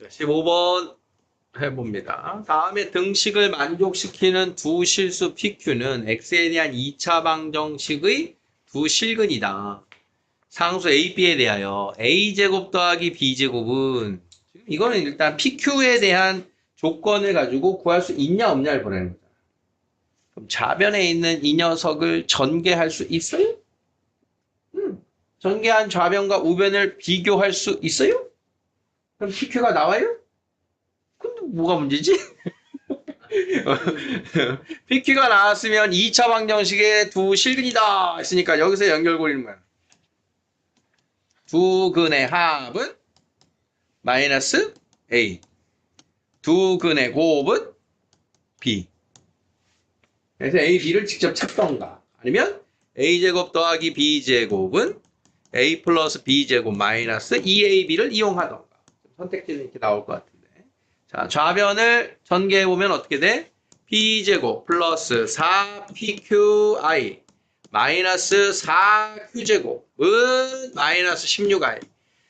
15번 해봅니다. 다음에 등식을 만족시키는 두 실수 PQ는 X에 대한 2차 방정식의 두 실근이다. 상수 A, B에 대하여 A제곱 더하기 B제곱은 이거는 일단 PQ에 대한 조건을 가지고 구할 수 있냐 없냐를 보라는 거다. 그럼 좌변에 있는 이 녀석을 전개할 수 있어요? 전개한 좌변과 우변을 비교할 수 있어요? 그럼 PQ가 나와요? 근데 뭐가 문제지? PQ가 나왔으면 2차 방정식의 두 실근이다 했으니까 여기서 연결고리는 거야. 두 근의 합은 마이너스 A. 두 근의 곱은 B. 그래서 A, B를 직접 찾던가 아니면 A제곱 더하기 B제곱은 A 플러스 B제곱 마이너스 2AB를 이용하던가 선택지는 이렇게 나올 것 같은데 자 좌변을 전개해보면 어떻게 돼? B제곱 플러스 4PQI 마이너스 4Q제곱은 마이너스 16I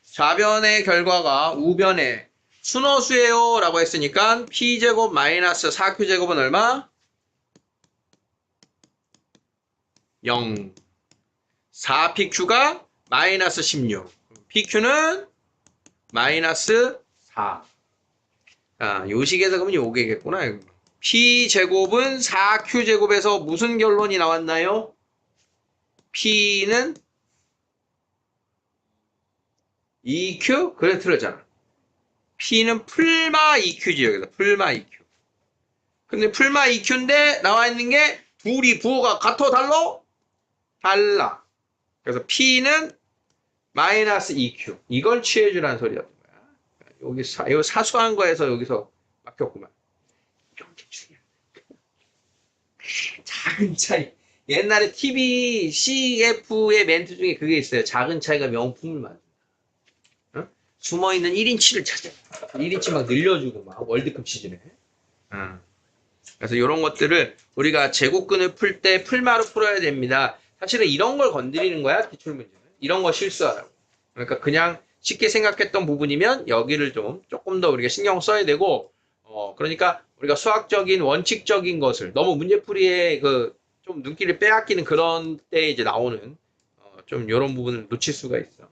좌변의 결과가 우변의 순호수예요 라고 했으니까 P제곱 마이너스 4Q제곱은 얼마? 0 4PQ가 마이너스 16 PQ는 마이너스 4 자, 요식에서 그러면 요게겠구나 P제곱은 4Q제곱에서 무슨 결론이 나왔나요? P는 2Q? 그래 틀렸잖아 P는 풀마 2Q지 여기서 풀마 2Q 근데 풀마 2Q인데 나와 있는 게 둘이 부호가 같아 달라? 달라 그래서 P는 마이너스 2Q 이걸 취해주라는 소리였던 거야 여기 요 사소한 거에서 여기서 막혔구만 이렇게 중요해 작은 차이 옛날에 TV CF의 멘트 중에 그게 있어요 작은 차이가 명품을 만든다 어? 숨어있는 1인치를 찾아 1인치 막 늘려주고 막 월드컵 시즌에 그래서 이런 것들을 우리가 제곱근을 풀 때 풀마로 풀어야 됩니다 사실은 이런 걸 건드리는 거야 기출문제는 이런 거 실수하라고 그러니까 그냥 쉽게 생각했던 부분이면 여기를 조금 더 우리가 신경 써야 되고 그러니까 우리가 수학적인 원칙적인 것을 너무 문제풀이에 좀 눈길을 빼앗기는 그런 때 이제 나오는 좀 이런 부분을 놓칠 수가 있어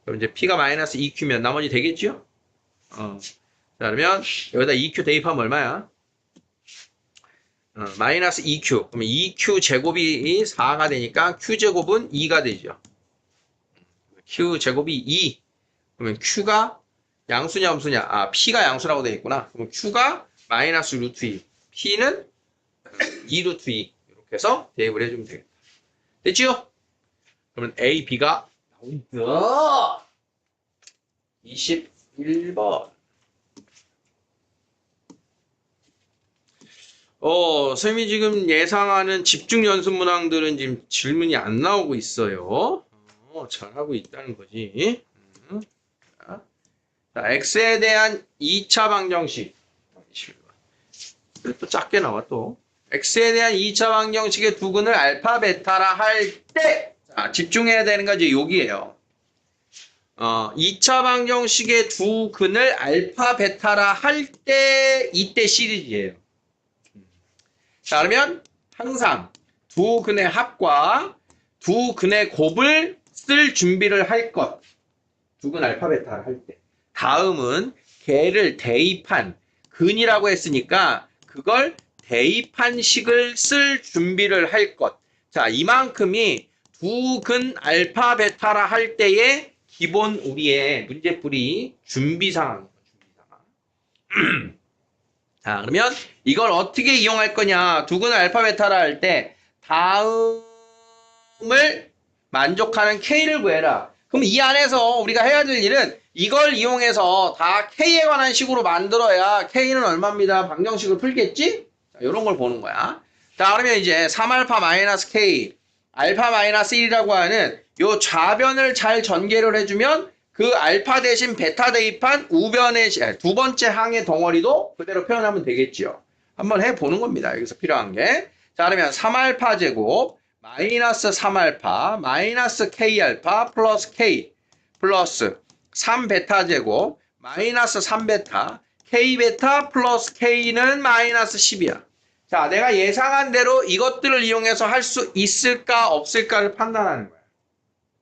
그럼 이제 P가 마이너스 2Q면 나머지 되겠죠? 자, 그러면 여기다 2Q 대입하면 얼마야? 마이너스 2Q 그러면 2Q 제곱이 4가 되니까 Q제곱은 2가 되죠 Q제곱이 2 그러면 Q가 양수냐 함수냐 아 P가 양수라고 되어 있구나 그러면 Q가 마이너스 루트 2 P는 2 루트 2 이렇게 해서 대입을 해주면 되겠다 됐죠? 그러면 A, B가 나온다 21번 선생님이 지금 예상하는 집중 연습 문항들은 지금 질문이 안 나오고 있어요. 잘하고 있다는 거지. 자, X에 대한 2차 방정식. 또 작게 나와 또. X에 대한 2차 방정식의 두 근을 알파, 베타라 할 때, 자, 집중해야 되는 거 이제 여기에요. 2차 방정식의 두 근을 알파, 베타라 할 때, 이때 시리즈예요. 자, 그러면 항상 두 근의 합과 두 근의 곱을 쓸 준비를 할 것. 두 근 알파, 베타를 할 때. 다음은 걔를 대입한 근이라고 했으니까 그걸 대입한 식을 쓸 준비를 할 것. 자, 이만큼이 두 근 알파, 베타라 할 때의 기본 우리의 문제풀이 준비사항입니다. 준비사항. 자, 그러면 이걸 어떻게 이용할 거냐? 두 근을 알파, 베타라 할 때 다음을 만족하는 K를 구해라. 그럼 이 안에서 우리가 해야 될 일은 이걸 이용해서 다 K에 관한 식으로 만들어야 K는 얼마입니다. 방정식을 풀겠지? 자, 이런 걸 보는 거야. 자, 그러면 이제 3알파 마이너스 K, 알파 마이너스 1이라고 하는 요 좌변을 잘 전개를 해주면 그 알파 대신 베타 대입한 우변의 두 번째 항의 덩어리도 그대로 표현하면 되겠죠. 한번 해보는 겁니다. 여기서 필요한 게. 자, 그러면 3알파 제곱 마이너스 3알파 마이너스 K알파 플러스 K 플러스 3베타 제곱 마이너스 3베타, K베타 플러스 K는 마이너스 10이야. 자, 내가 예상한 대로 이것들을 이용해서 할 수 있을까 없을까를 판단하는 거야.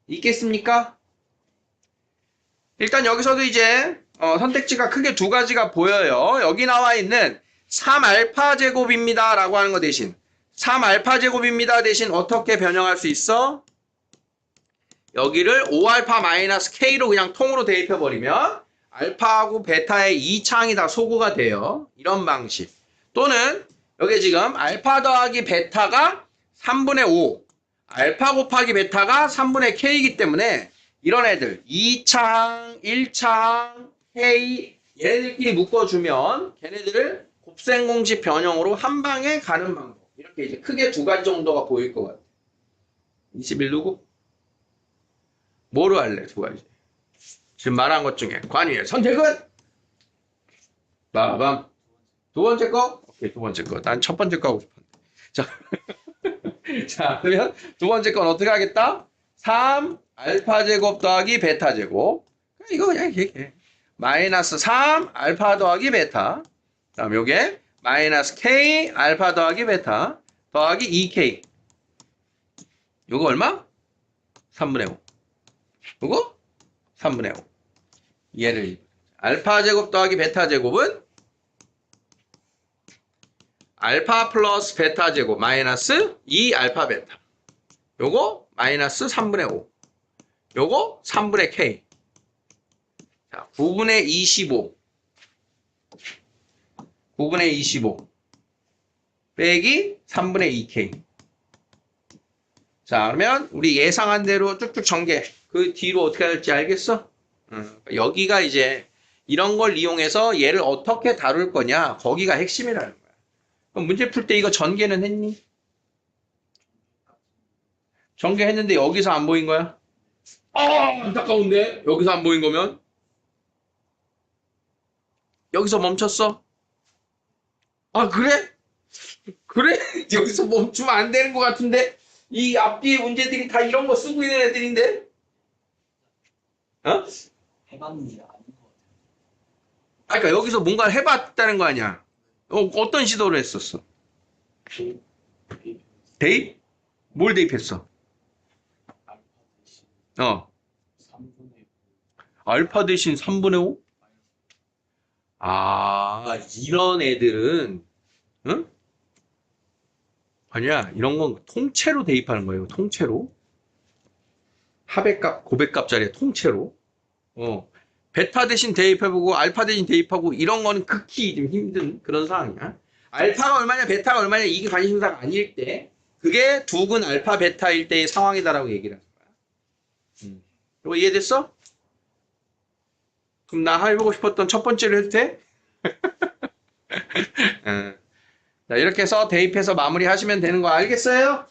있겠습니까? 일단 여기서도 이제 선택지가 크게 두 가지가 보여요. 여기 나와 있는 3알파 제곱입니다 라고 하는 거 대신 3알파 제곱입니다 대신 어떻게 변형할 수 있어? 여기를 5알파 마이너스 K로 그냥 통으로 대입해버리면 알파하고 베타의 2창이 다 소구가 돼요. 이런 방식. 또는 여기 지금 알파 더하기 베타가 3분의 5, 알파 곱하기 베타가 3분의 K이기 때문에 이런 애들 2창, 1창, K 얘네들끼리 묶어주면 걔네들을 곱셈공식 변형으로 한 방에 가는 방법. 이렇게 이제 크게 두 가지 정도가 보일 것 같아요. 21 누구? 뭐로 할래? 두 가지. 지금 말한 것 중에 관유의 선택은? 빠밤. 두 번째 거? 오케이, 두 번째 거. 난 첫 번째 거 하고 싶었는데. 자, 자, 그러면 두 번째 건 어떻게 하겠다? 3 알파 제곱 더하기 베타 제곱. 이거 그냥 이렇게. 마이너스 3 알파 더하기 베타. 다음 요게 마이너스 K 알파 더하기 베타 더하기 2K. 요거 얼마? 3분의 5. 요거 3분의 5. 얘를 알파 제곱 더하기 베타 제곱은 알파 플러스 베타 제곱 마이너스 2 알파 베타. 요거 마이너스 3분의 5. 요거 3분의 K. 자, 9분의 25. 9분의 25. 빼기 3분의 2K. 자, 그러면 우리 예상한 대로 쭉쭉 전개. 그 뒤로 어떻게 할지 알겠어? 여기가 이제 이런 걸 이용해서 얘를 어떻게 다룰 거냐. 거기가 핵심이라는 거야. 그럼 문제 풀 때 이거 전개는 했니? 전개했는데 여기서 안 보인 거야? 안타까운데? 여기서 안 보인 거면? 여기서 멈췄어? 아, 그래? 그래? 여기서 멈추면 안 되는 것 같은데? 이 앞뒤의 문제들이 다 이런 거 쓰고 있는 애들인데? 어? 해봤는데 아닌 것 같아요. 아, 그러니까 여기서 뭔가를 해봤다는 거 아니야? 어떤 시도를 했었어? 대입? 뭘 대입했어? 알파 대신 어. 3분의 5. 알파 대신 3분의 5? 아, 이런 애들은, 응? 아니야, 이런 건 통째로 대입하는 거예요, 통째로. 합의값, 고백값짜리 통째로. 베타 대신 대입해보고, 알파 대신 대입하고, 이런 거는 극히 좀 힘든 그런 상황이야. 알파가 얼마냐, 베타가 얼마냐, 이게 관심사가 아닐 때, 그게 두근 알파, 베타일 때의 상황이다라고 얘기를 하는 거야. 이거 이해됐어? 그럼 나 해보고 싶었던 첫 번째로 해도 돼? 자, 이렇게 해서 대입해서 마무리하시면 되는 거 알겠어요?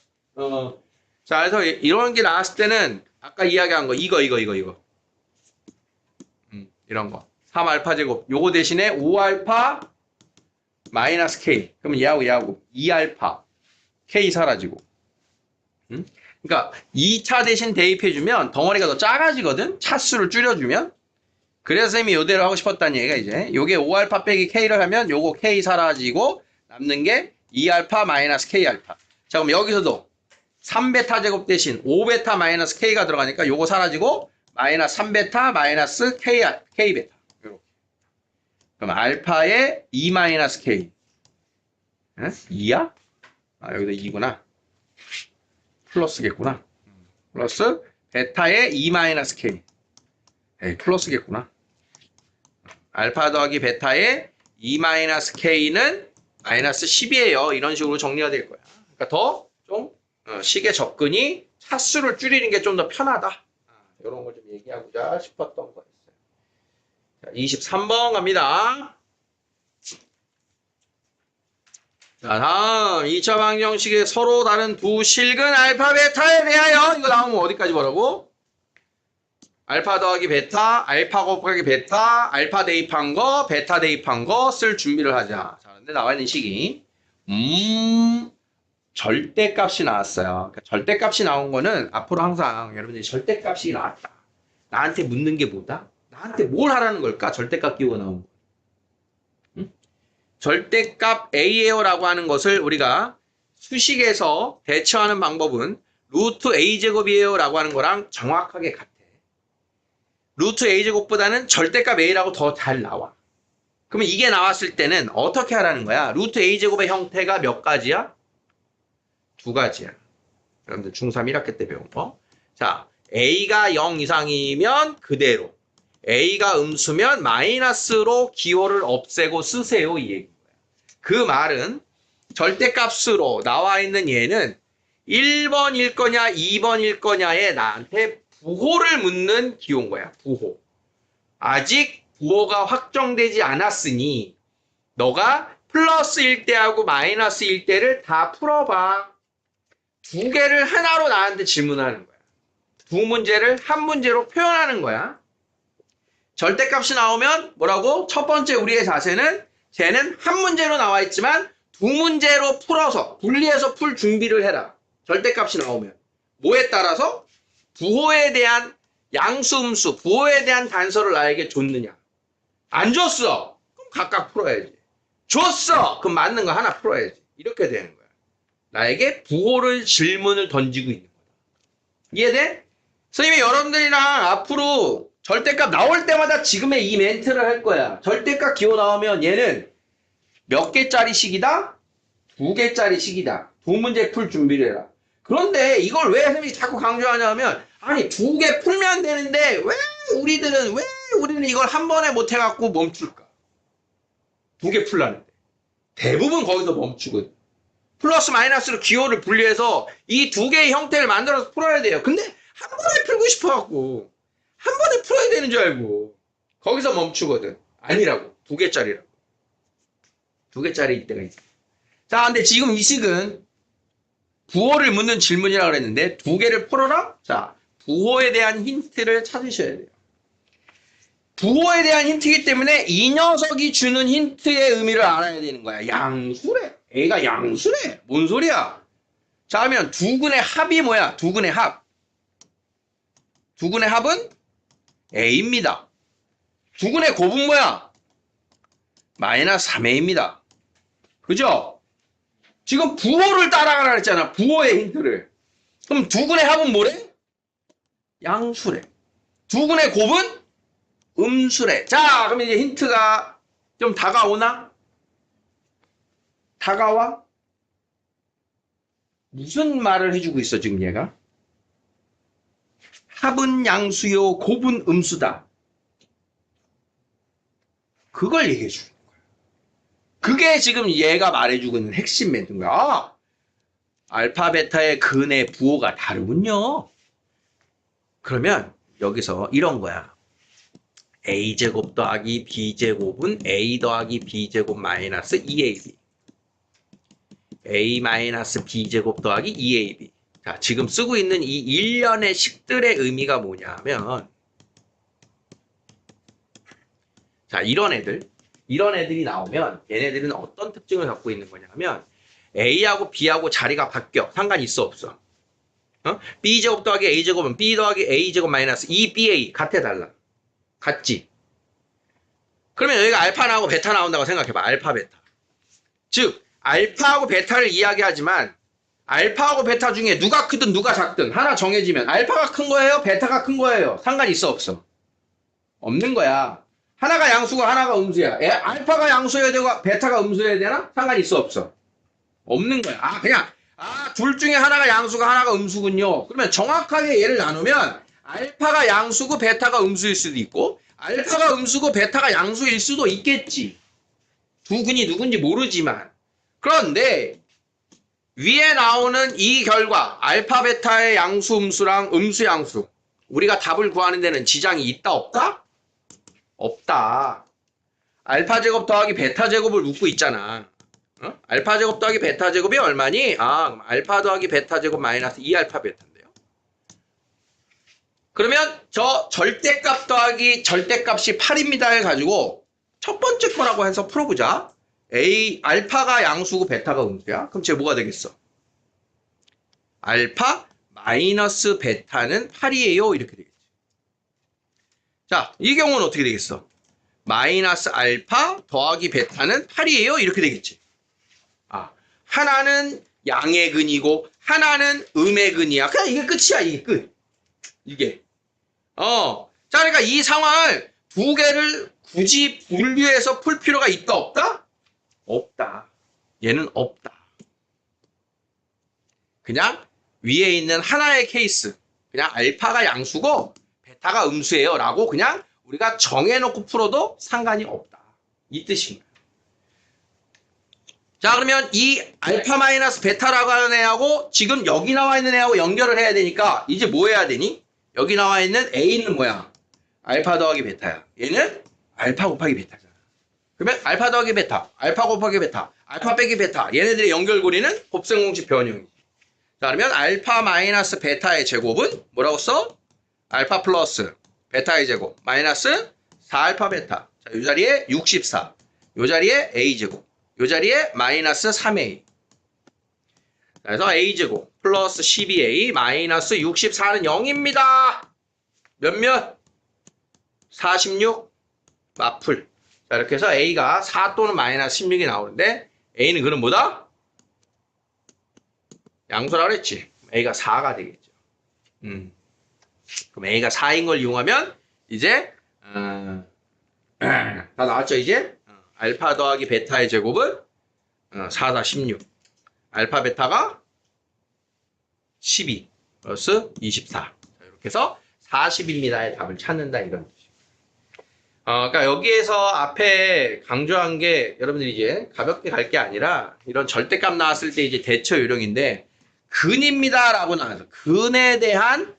자, 그래서 이런 게 나왔을 때는 아까 이야기한 거 이거 이런 거 3알파 제곱 요거 대신에 5알파 마이너스 K 그러면 얘하고 2알파 K 사라지고 그러니까 2차 대신 대입해주면 덩어리가 더 작아지거든? 차수를 줄여주면 그래서 쌤이 요대로 하고 싶었다는 얘기가 이제 요게 5알파 빼기 K를 하면 요거 K 사라지고 남는 게 2알파 마이너스 K알파. 자, 그럼 여기서도 3베타 제곱 대신 5베타 마이너스 K가 들어가니까 요거 사라지고 마이너스 3베타 마이너스 K베타. 요렇게. 그럼 알파에 2 마이너스 K. 2야? 아, 여기도 2구나. 플러스겠구나. 플러스 베타에 2 마이너스 K. 에이, 플러스겠구나. 알파 더하기 베타에 2 마이너스 K는 마이너스 10이에요. 이런 식으로 정리가 될 거야. 그러니까 더 좀 식의 접근이 차수를 줄이는 게 좀 더 편하다. 이런 걸 좀 얘기하고자 싶었던 거였어요. 자, 23번 갑니다. 자, 다음 2차 방정식의 서로 다른 두 실근 알파 베타에 대하여 이거 나오면 어디까지 보라고? 알파 더하기 베타, 알파 곱하기 베타, 알파 대입한 거, 베타 대입한 거 쓸 준비를 하자. 자, 근데 나와 있는 식이 절대값이 나왔어요. 그러니까 절대값이 나온 거는 앞으로 항상 여러분들이 절대값이 나왔다. 나한테 묻는 게 뭐다? 나한테 뭘 하라는 걸까? 절대값 끼우고 나온 거. 응? 절대값 A예요라고 하는 것을 우리가 수식에서 대처하는 방법은 루트 A제곱이에요라고 하는 거랑 정확하게 같아. 루트 A제곱보다는 절대값 A라고 더 잘 나와. 그러면 이게 나왔을 때는 어떻게 하라는 거야? 루트 A제곱의 형태가 몇 가지야? 두 가지야. 여러분들 중3 1학기 때 배운 거. 자, A가 0 이상이면 그대로. A가 음수면 마이너스로 기호를 없애고 쓰세요. 이 얘기인 거야. 그 말은 절대값으로 나와 있는 얘는 1번일 거냐 2번일 거냐에 나한테 부호를 묻는 기호인 거야. 부호. 아직 부호가 확정되지 않았으니 너가 플러스 1대하고 마이너스 1대를 다 풀어봐. 두 개를 하나로 나한테 질문하는 거야. 두 문제를 한 문제로 표현하는 거야. 절대값이 나오면 뭐라고? 첫 번째 우리의 자세는 쟤는 한 문제로 나와 있지만 두 문제로 풀어서 분리해서 풀 준비를 해라. 절대값이 나오면. 뭐에 따라서? 부호에 대한 양수, 음수, 부호에 대한 단서를 나에게 줬느냐. 안 줬어. 그럼 각각 풀어야지. 줬어. 그럼 맞는 거 하나 풀어야지. 이렇게 되는 거야. 나에게 부호를 질문을 던지고 있는 거다. 이해돼? 선생님이 여러분들이랑 앞으로 절대값 나올 때마다 지금의 이 멘트를 할 거야. 절대값 기호 나오면 얘는 몇 개짜리 식이다? 두 개짜리 식이다. 두 문제 풀 준비를 해라. 그런데 이걸 왜 선생님이 자꾸 강조하냐면 아니 두 개 풀면 되는데 왜 우리는 이걸 한 번에 못 해갖고 멈출까? 두 개 풀라는데. 대부분 거기서 멈추거든. 플러스 마이너스로 기호를 분리해서 이 두 개의 형태를 만들어서 풀어야 돼요. 근데 한 번에 풀고 싶어갖고 한 번에 풀어야 되는 줄 알고 거기서 멈추거든. 아니라고. 두 개짜리라고. 두 개짜리일 때가 있어. 자, 근데 지금 이 식은 부호를 묻는 질문이라고 그랬는데 두 개를 풀어라? 자, 부호에 대한 힌트를 찾으셔야 돼요. 부호에 대한 힌트이기 때문에 이 녀석이 주는 힌트의 의미를 알아야 되는 거야. 양수래. A가 양수래. 뭔 소리야? 자, 하면 두근의 합이 뭐야? 두근의 합. 두근의 합은 A입니다. 두근의 곱은 뭐야? 마이너스 3A입니다. 그죠? 지금 부호를 따라가라 했잖아. 부호의 힌트를. 그럼 두근의 합은 뭐래? 양수래. 두근의 곱은 음수래. 자, 그럼 이제 힌트가 좀 다가오나? 다가와? 무슨 말을 해주고 있어, 지금 얘가? 합은 양수요, 곱은 음수다. 그걸 얘기해 주는 거야. 그게 지금 얘가 말해주고 있는 핵심 멘트인 거야. 아, 알파, 베타의 근의 부호가 다르군요. 그러면 여기서 이런 거야. a제곱 더하기 b제곱은 a 더하기 b제곱 마이너스 2ab. a 마이너스 b제곱 더하기 2ab. 자, 지금 쓰고 있는 이 일련의 식들의 의미가 뭐냐면, 자, 이런 애들이 나오면 얘네들은 어떤 특징을 갖고 있는 거냐면 A하고 B하고 자리가 바뀌어. 상관이 있어 없어? B제곱 더하기 A제곱은 B 더하기 A제곱 마이너스 2BA 같아 달라? 같지? 그러면 여기가 알파 나오고 베타 나온다고 생각해봐. 알파, 베타. 즉 알파하고 베타를 이야기하지만 알파하고 베타 중에 누가 크든 누가 작든 하나 정해지면 알파가 큰 거예요? 베타가 큰 거예요? 상관이 있어 없어? 없는 거야. 하나가 양수고 하나가 음수야. 알파가 양수여야 되고 베타가 음수여야 되나? 상관이 있어 없어? 없는 거야. 그냥 둘 중에 하나가 양수가 하나가 음수군요. 그러면 정확하게 얘를 나누면 알파가 양수고 베타가 음수일 수도 있고 알파가 음수고 베타가 양수일 수도 있겠지. 두 근이 누군지 모르지만. 그런데 위에 나오는 이 결과 알파 베타의 양수 음수랑 음수 양수 우리가 답을 구하는 데는 지장이 있다 없다? 없다. 알파 제곱 더하기 베타 제곱을 묻고 있잖아. 알파 제곱 더하기 베타 제곱이 얼마니? 그럼 알파 더하기 베타 제곱 마이너스 2알파 베타인데요. 그러면 저 절대값 더하기 절대값이 8입니다 해가지고 첫 번째 거라고 해서 풀어보자. 알파가 양수고 베타가 음수야. 그럼 쟤 뭐가 되겠어? 알파 마이너스 베타는 8이에요. 이렇게 되겠지. 자, 이 경우는 어떻게 되겠어? 마이너스 알파 더하기 베타는 8이에요. 이렇게 되겠지. 아, 하나는 양의 근이고 하나는 음의 근이야. 그냥 이게 끝이야. 이게 끝. 이게. 자, 그러니까 이 상황을 두 개를 굳이 분류해서 풀 필요가 있다, 없다? 없다. 얘는 없다. 그냥 위에 있는 하나의 케이스. 그냥 알파가 양수고 베타가 음수예요. 라고 그냥 우리가 정해놓고 풀어도 상관이 없다. 이 뜻입니다. 자, 그러면 이 알파 마이너스 베타라고 하는 애하고 지금 여기 나와 있는 애하고 연결을 해야 되니까 이제 뭐 해야 되니? 여기 나와 있는 A는 뭐야? 알파 더하기 베타야. 얘는 알파 곱하기 베타잖아. 그러면 알파 더하기 베타, 알파 곱하기 베타, 알파 빼기 베타. 얘네들의 연결고리는 곱셈공식 변형이지. 자, 그러면 알파 마이너스 베타의 제곱은 뭐라고 써? 알파 플러스 베타의 제곱 마이너스 4알파 베타. 자, 이 자리에 64. 이 자리에 A제곱. 이 자리에 마이너스 3A. 그래서 A제곱 플러스 12A 마이너스 64는 0입니다. 몇몇? 46 맞풀. 자, 이렇게 해서 A가 4 또는 마이너스 16이 나오는데 A는 그럼 뭐다? 양수라고 그랬지. A가 4가 되겠죠. 그럼 A가 4인 걸 이용하면 이제 다 나왔죠 이제? 알파 더하기 베타의 제곱은 4, 4, 16. 알파 베타가 12 플러스 24. 자, 이렇게 해서 40입니다의 답을 찾는다 이런 뜻이에요. 그러니까 여기에서 앞에 강조한 게 여러분들이 이제 가볍게 갈 게 아니라 이런 절대값 나왔을 때 이제 대처 요령인데 근입니다라고 나와서 근에 대한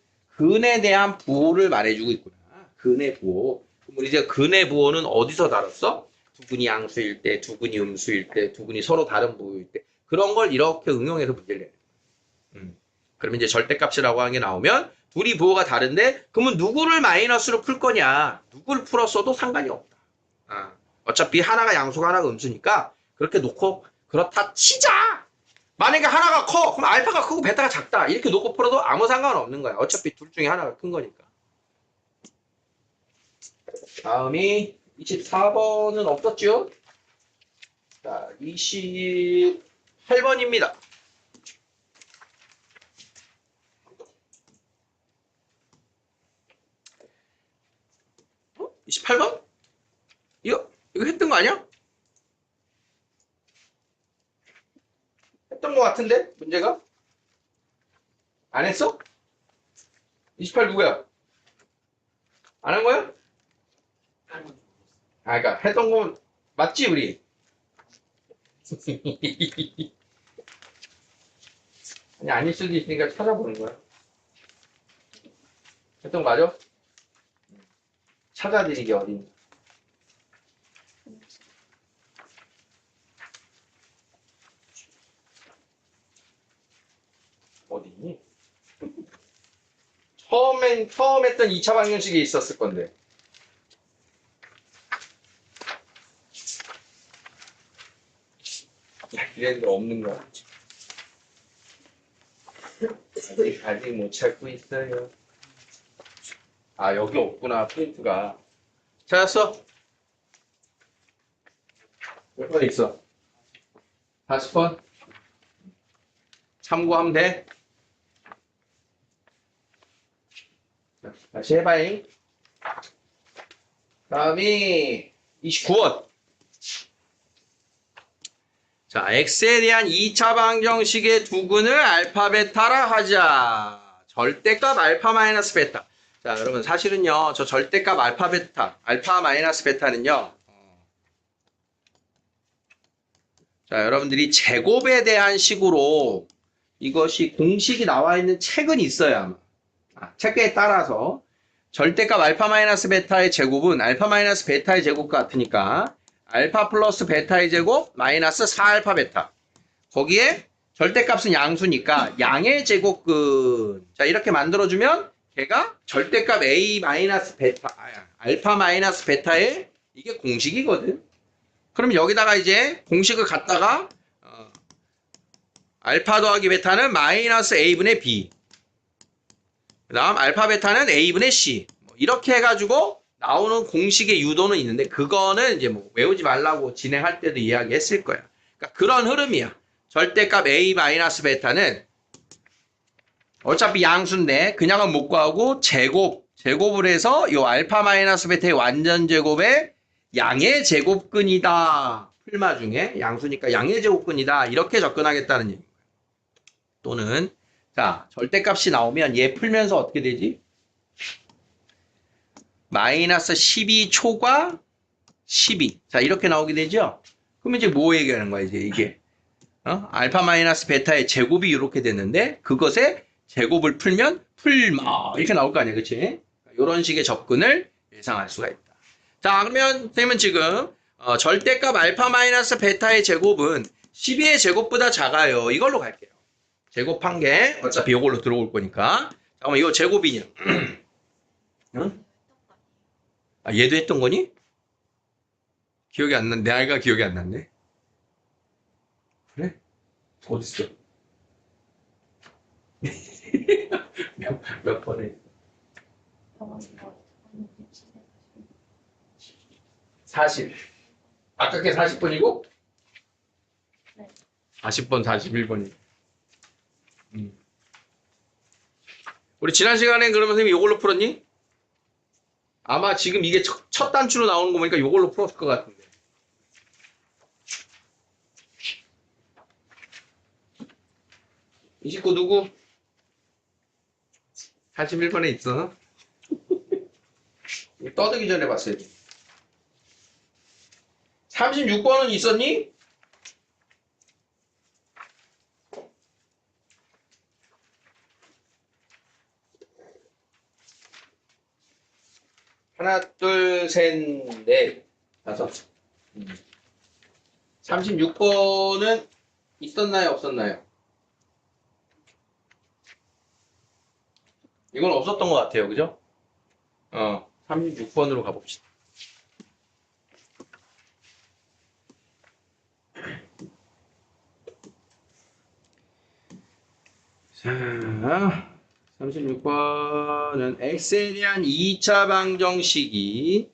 부호를 말해주고 있구나. 근의 부호. 그럼 우리 이제 근의 부호는 어디서 다뤘어? 두근이 양수일 때, 두근이 음수일 때, 두근이 서로 다른 부호일 때 그런 걸 이렇게 응용해서 문제를 내요. 그러면 이제 절대값이라고 하는 게 나오면 둘이 부호가 다른데 그러면 누구를 마이너스로 풀 거냐? 누구를 풀었어도 상관이 없다. 어차피 하나가 양수가 하나가 음수니까 그렇게 놓고 그렇다 치자. 만약에 하나가 커 그럼 알파가 크고 베타가 작다 이렇게 놓고 풀어도 아무 상관없는 거야. 어차피 둘 중에 하나가 큰 거니까. 다음이 24번은 없었죠? 자, 28번입니다. 28번? 이거 했던 거 아니야? 했던 거 같은데? 문제가? 안 했어? 28 누구야? 안 한 거야? 그러니까 했던 건 맞지 우리? 아니 아닐 수도 있으니까 찾아보는 거야. 했던 거 맞아? 찾아드리기 어딘가. 어디니? 처음 했던 2차 방정식이 있었을 건데. 이랬는데 없는 거야. 아직 못 찾고 있어요. 여기 없구나, 프린트가. 찾았어? 몇 번 있어? 40번? 참고하면 돼. 자, 다시 해봐잉. 다음이 29번. 자, x에 대한 2차 방정식의 두근을 알파 베타라 하자. 절대값 알파 마이너스 베타. 자, 여러분 사실은요. 저 절대값 알파 베타, 알파 마이너스 베타는요. 자, 여러분들이 제곱에 대한 식으로 이것이 공식이 나와 있는 책은 있어요, 아마. 책에 따라서 절대값 알파 마이너스 베타의 제곱은 알파 마이너스 베타의 제곱 같으니까 알파 플러스 베타의 제곱 마이너스 4알파 베타. 거기에 절대값은 양수니까 양의 제곱근. 자, 이렇게 만들어주면 걔가 절대값 A 마이너스 베타, 알파 마이너스 베타의 이게 공식이거든. 그럼 여기다가 이제 공식을 갖다가 알파 더하기 베타는 마이너스 A분의 B. 그 다음 알파 베타는 A분의 C. 이렇게 해가지고 나오는 공식의 유도는 있는데 그거는 이제 뭐 외우지 말라고 진행할 때도 이야기했을 거야. 그러니까 그런 흐름이야. 절대값 A 마이너스 베타는 어차피 양수인데 그냥은 못 구하고 제곱을 해서 요 알파 마이너스 베타의 완전 제곱의 양의 제곱근이다. 풀마 중에 양수니까 양의 제곱근이다. 이렇게 접근하겠다는 얘기예요. 또는 자 절대값이 나오면 얘 풀면서 어떻게 되지? 마이너스 12초과 12. 자 이렇게 나오게 되죠? 그럼 이제 뭐 얘기하는 거야 이제 이게 알파 마이너스 베타의 제곱이 이렇게 됐는데 그것의 제곱을 풀면 풀마 이렇게 나올 거 아니야, 그치? 이런 식의 접근을 예상할 수가 있다. 자, 그러면 선생님은 지금 절대값 알파 마이너스 베타의 제곱은 12의 제곱보다 작아요. 이걸로 갈게요. 제곱한 게 어차피 이걸로 들어올 거니까. 잠깐만, 이거 제곱이냐? 응? 아, 얘도 했던 거니? 기억이 안 난, 내 아이가 기억이 안 났네. 그래? 어딨어? 몇 번에? 40. 아까 게 40번이고? 네. 40번, 41번이. 우리 지난 시간에 그러면 선생님 이걸로 풀었니? 아마 지금 이게 첫 단추로 나오는 거 보니까 이걸로 풀었을 것 같은데. 이 식구 누구? 41번에 있어. 떠들기 전에 봤어야지. 36번은 있었니? 하나, 둘, 셋, 넷, 다섯. 36번은 있었나요? 없었나요? 이건 없었던 것 같아요. 그죠? 36번으로 가봅시다. 자, 36번은 x에 대한 2차 방정식이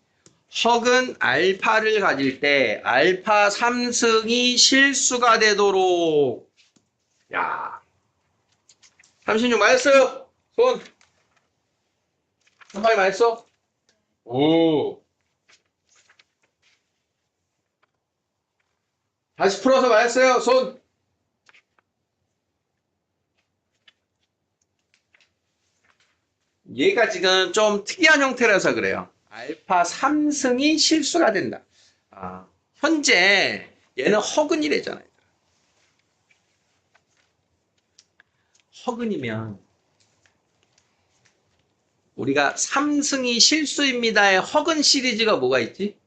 허근 알파를 가질 때 알파 3승이 실수가 되도록. 야, 36 맞았어요? 손. 한 방에 맞았어? 오. 다시 풀어서 맞았어요? 손. 얘가 지금 좀 특이한 형태라서 그래요. 알파 3승이 실수가 된다. 현재 얘는 허근이래잖아요. 허근이면 우리가 3승이 실수입니다의 허근 시리즈가 뭐가 있지?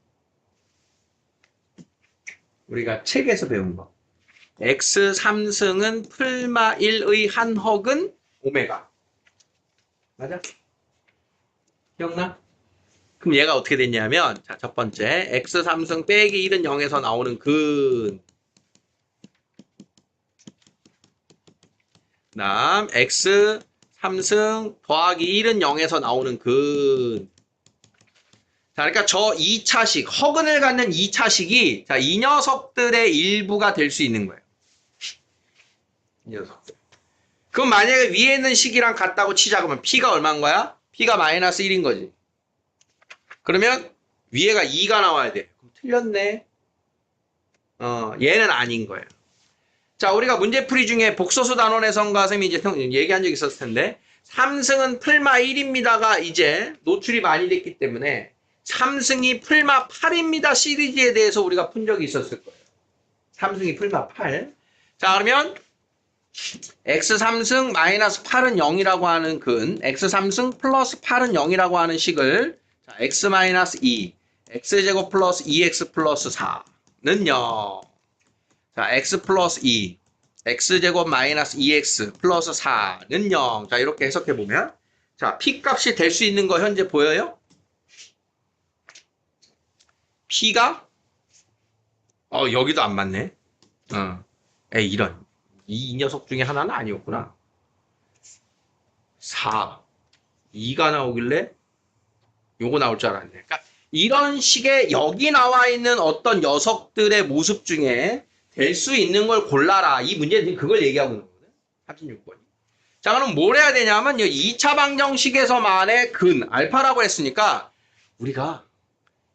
우리가 책에서 배운 거. x 3승은 풀마 1의 한 허근 오메가. 맞아? 기억나? 그럼 얘가 어떻게 됐냐면, 자, 첫 번째, x 3승 빼기 1은 0에서 나오는 근. 다음, x 3승 더하기 1은 0에서 나오는 근. 자, 그러니까 저 2차식, 허근을 갖는 2차식이, 자, 이 녀석들의 일부가 될 수 있는 거예요. 이 녀석들. 그럼 만약에 위에 있는 식이랑 같다고 치자. 그러면 p가 얼마인 거야? p가 마이너스 1인 거지. 그러면 위에가 2가 나와야 돼. 그럼 틀렸네. 얘는 아닌 거예요. 자, 우리가 문제풀이 중에 복소수 단원에선가 선생님이 이제 얘기한 적이 있었을 텐데 3승은 풀마 1입니다가 이제 노출이 많이 됐기 때문에 3승이 풀마 8입니다 시리즈에 대해서 우리가 푼 적이 있었을 거예요. 3승이 풀마 8. 자, 그러면 x3승 마이너스 8은 0이라고 하는 근, x3승 플러스 8은 0이라고 하는 식을 자, x 마이너스 2, x제곱 플러스 2x 플러스 4는 0. 자, x 플러스 2, x제곱 마이너스 2x 플러스 4는 0. 자, 이렇게 해석해보면 자, p 값이 될 수 있는 거 현재 보여요? p가 여기도 안 맞네. 에이, 이런. 이 녀석 중에 하나는 아니었구나. 4. 2가 나오길래 요거 나올 줄 알았네. 그러니까 이런 식의 여기 나와 있는 어떤 녀석들의 모습 중에 될 수 있는 걸 골라라. 이 문제는 그걸 얘기하고 있는 거거든. 확인 요건이. 자, 그럼 뭘 해야 되냐면 2차 방정식에서만의 근, 알파라고 했으니까 우리가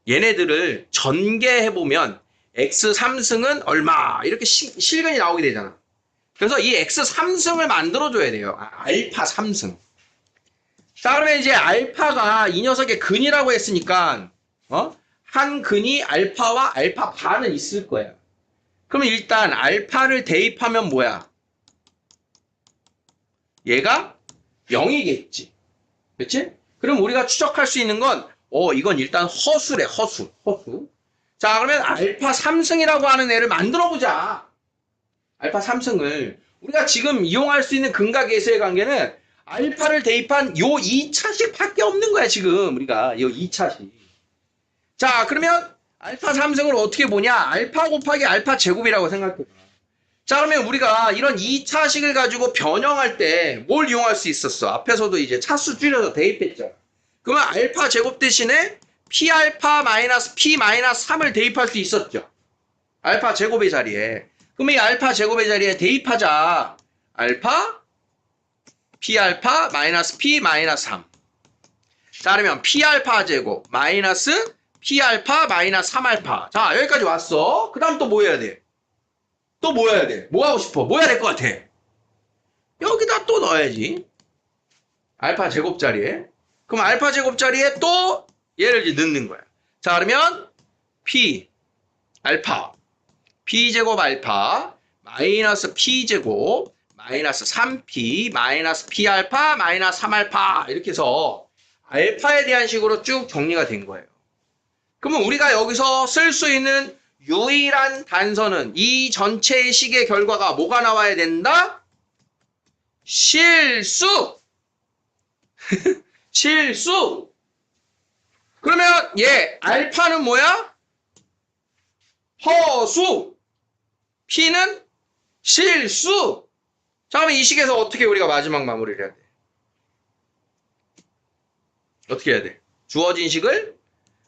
얘네들을 전개해보면 x 3승은 얼마 이렇게 실근이 나오게 되잖아. 그래서 이 x 3승을 만들어줘야 돼요. 알파 3승. 자, 그러면 이제 알파가 이 녀석의 근이라고 했으니까 한 근이 알파와 알파 반은 있을 거야. 그러면 일단 알파를 대입하면 뭐야? 얘가 0이겠지. 그렇지? 그럼 우리가 추적할 수 있는 건 이건 일단 허수래. 허수. 자, 그러면 알파 3승이라고 하는 애를 만들어 보자. 알파 3승을 우리가 지금 이용할 수 있는 근과 계수의 관계는 알파를 대입한 요 2차식 밖에 없는 거야, 지금 우리가. 요 2차식. 자, 그러면 알파 3승을 어떻게 보냐? 알파 곱하기 알파 제곱이라고 생각해 봐. 자, 그러면 우리가 이런 2차식을 가지고 변형할 때 뭘 이용할 수 있었어? 앞에서도 이제 차수 줄여서 대입했잖아. 그러면 알파 제곱 대신에 P알파 마이너스 P 마이너스 3을 대입할 수 있었죠. 알파 제곱의 자리에. 그러면 이 알파 제곱의 자리에 대입하자. 알파 P알파 마이너스 P 마이너스 3. 자, 그러면 P알파 제곱 마이너스 P알파 마이너스 3알파. 자, 여기까지 왔어. 그 다음 또 뭐 해야 돼? 또 뭐 해야 돼? 뭐 하고 싶어? 뭐 해야 될 것 같아? 여기다 또 넣어야지. 알파 제곱 자리에. 그럼 알파 제곱 자리에 또 얘를 이제 넣는 거야. 자, 그러면 P 알파 P 제곱 알파 마이너스 P 제곱 마이너스 3P 마이너스 P 알파 마이너스 3알파 이렇게 해서 알파에 대한 식으로 쭉 정리가 된 거예요. 그러면 우리가 여기서 쓸 수 있는 유일한 단서는 이 전체의 식의 결과가 뭐가 나와야 된다? 실수! 실수! 그러면 얘 알파는 뭐야? 허수! P는 실수! 자, 그러면 이 식에서 어떻게 우리가 마지막 마무리를 해야 돼? 어떻게 해야 돼? 주어진 식을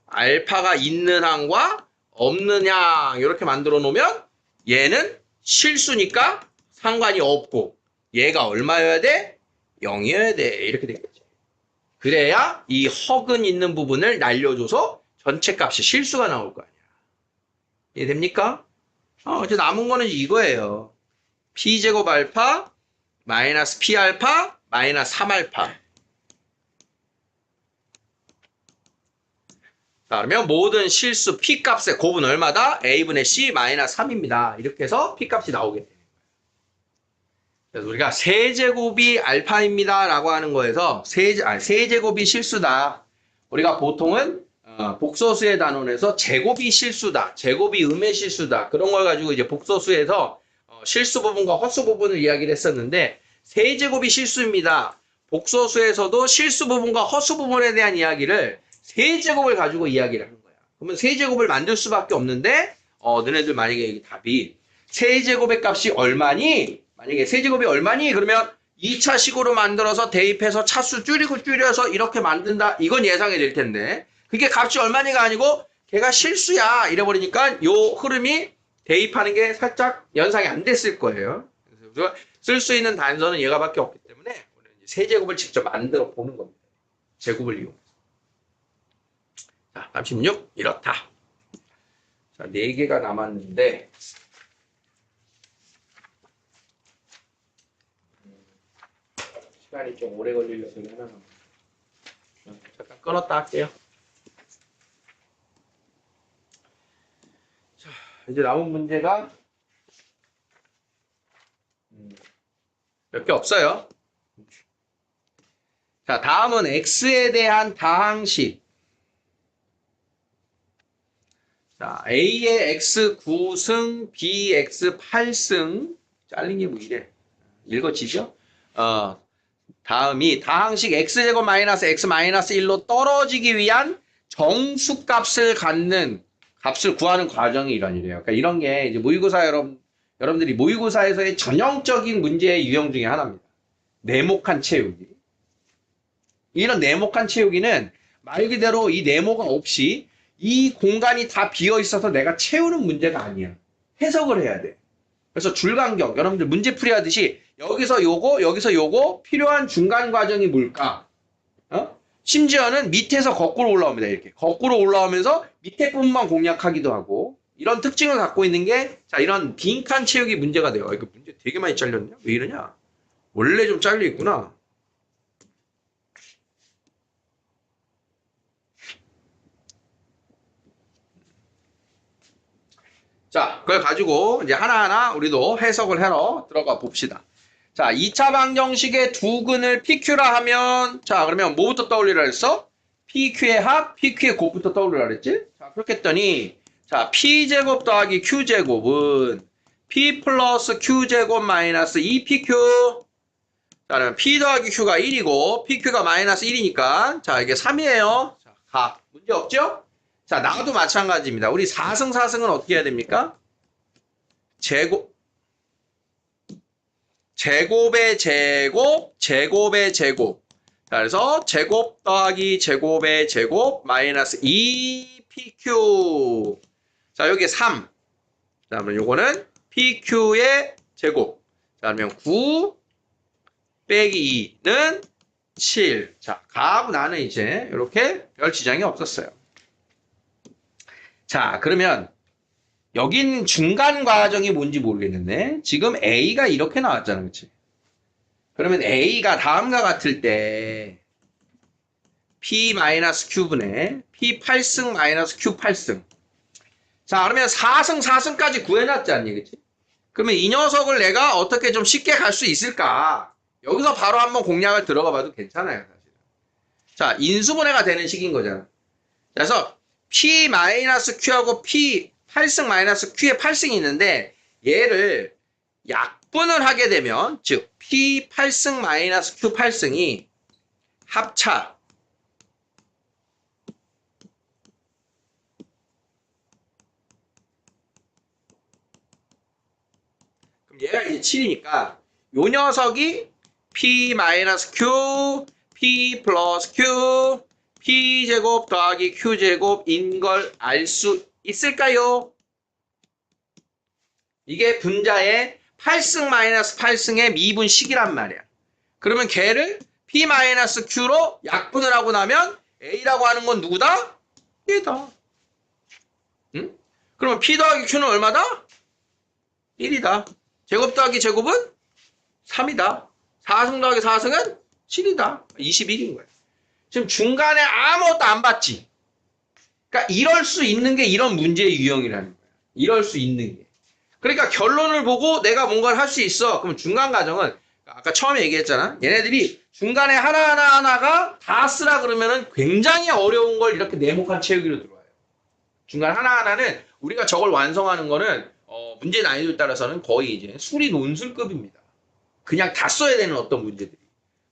알파가 있는 항과 없는 항 이렇게 만들어 놓으면 얘는 실수니까 상관이 없고 얘가 얼마여야 돼? 0이어야 돼. 이렇게 되겠지. 그래야 이 허근 있는 부분을 날려줘서 전체 값이 실수가 나올 거 아니야. 이해됩니까? 이제 남은 거는 이거예요. P제곱 알파 마이너스 P알파 마이너스 3알파. 자, 그러면 모든 실수 P값의 곱은 얼마다? A분의 C 마이너스 3입니다. 이렇게 해서 P값이 나오게 돼요. 그래서 우리가 세제곱이 알파입니다 라고 하는 거에서 세제곱이 실수다. 우리가 보통은 복소수의 단원에서 제곱이 실수다. 제곱이 음의 실수다. 그런 걸 가지고 이제 복소수에서 실수 부분과 헛수 부분을 이야기를 했었는데 세제곱이 실수입니다. 복소수에서도 실수 부분과 헛수 부분에 대한 이야기를 세제곱을 가지고 이야기를 하는 거야. 그러면 세제곱을 만들 수밖에 없는데 너네들 만약에 답이 세제곱의 값이 얼마니? 만약에 세제곱이 얼마니? 그러면 2차 식으로 만들어서 대입해서 차수 줄여서 이렇게 만든다. 이건 예상이 될 텐데 그게 값이 얼마니가 아니고 걔가 실수야 이래버리니까 요 흐름이 대입하는 게 살짝 연상이 안 됐을 거예요. 그래서 쓸 수 있는 단서는 얘가밖에 없기 때문에 세제곱을 직접 만들어 보는 겁니다. 제곱을 이용해서. 자, 36 이렇다. 자, 4개가 남았는데 시간이 좀 오래 걸리려서 하나 잠깐 끊었다 할게요. 자, 이제 남은 문제가 몇 개 없어요. 자, 다음은 x에 대한 다항식. 자, A의 x 9승, B x 8승. 잘린 게 뭐 이래. 읽어지죠? 다음이 다항식 x제곱 마이너스 x 마이너스 1로 떨어지기 위한 정수값을 갖는 값을 구하는 과정이 이런. 그러니까 이런 게 이제 모의고사 여러분들이 모의고사에서의 전형적인 문제의 유형 중에 하나입니다. 네모칸 채우기. 이런 네모칸 채우기는 말 그대로 이 네모가 없이 이 공간이 다 비어 있어서 내가 채우는 문제가 아니야. 해석을 해야 돼. 그래서 줄간격, 여러분들 문제풀이 하듯이 여기서 요거 필요한 중간 과정이 뭘까? 어? 심지어는 밑에서 거꾸로 올라옵니다. 이렇게 거꾸로 올라오면서 밑에 부분만 공략하기도 하고 이런 특징을 갖고 있는 게 자 이런 빈칸 채우기 문제가 돼요. 이거 문제 되게 많이 잘렸냐? 왜 이러냐? 원래 좀 잘려 있구나. 자, 그걸 가지고 이제 하나하나 우리도 해석을 하러 들어가 봅시다. 자, 2차 방정식의 두 근을 PQ라 하면 자, 그러면 뭐부터 떠올리라 했어? PQ의 합, PQ의 곱부터 떠올리라 그랬지? 자, 그렇게 했더니 자, P제곱 더하기 Q제곱은 P 플러스 Q제곱 마이너스 2PQ 자, 그러면 P 더하기 Q가 1이고 PQ가 마이너스 1이니까 자, 이게 3이에요. 자, 가. 문제 없죠? 자, 나도 마찬가지입니다. 우리 4승 4승은 어떻게 해야 됩니까? 제곱의 제곱, 제곱의 제곱. 자, 그래서 제곱 더하기 제곱의 제곱 마이너스 2PQ. 자, 여기 3. 자, 그러면 요거는 PQ의 제곱. 자, 그러면 9 빼기 2는 7. 자, 가하고 나는 이제 이렇게 별 지장이 없었어요. 자, 그러면 여긴 중간 과정이 뭔지 모르겠는데 지금 A가 이렇게 나왔잖아, 그렇지? 그러면 A가 다음과 같을 때 P-Q분의 P8승 Q8승 자, 그러면 4승 4승까지 구해놨지 않니, 그렇지? 그러면 이 녀석을 내가 어떻게 좀 쉽게 갈 수 있을까? 여기서 바로 한번 공략을 들어가 봐도 괜찮아요, 사실. 자, 인수분해가 되는 식인 거잖아. 그래서 P-Q하고 P8승 Q의 8승이 있는데 얘를 약분을 하게 되면 즉 P8승 Q8승이 합차 그럼 얘가 이제 7이니까 요 녀석이 P-Q, P 플러스 Q P제곱 더하기 Q제곱인 걸 알 수 있을까요? 이게 분자의 8승 8승의 미분식이란 말이야. 그러면 걔를 P-Q로 약분을 하고 나면 A라고 하는 건 누구다? 얘다. 응? 그러면 P 더하기 Q는 얼마다? 1이다. 제곱 더하기 제곱은 3이다. 4승 더하기 4승은 7이다. 21인 거야. 지금 중간에 아무것도 안 봤지. 그러니까 이럴 수 있는 게 이런 문제의 유형이라는 거야. 이럴 수 있는 게. 그러니까 결론을 보고 내가 뭔가를 할 수 있어. 그럼 중간 과정은 아까 처음에 얘기했잖아. 얘네들이 중간에 하나가 다 쓰라 그러면은 굉장히 어려운 걸 이렇게 네모칸 채우기로 들어와요. 중간 하나는 우리가 저걸 완성하는 거는 문제 난이도에 따라서는 거의 이제 수리 논술급입니다. 그냥 다 써야 되는 어떤 문제들이.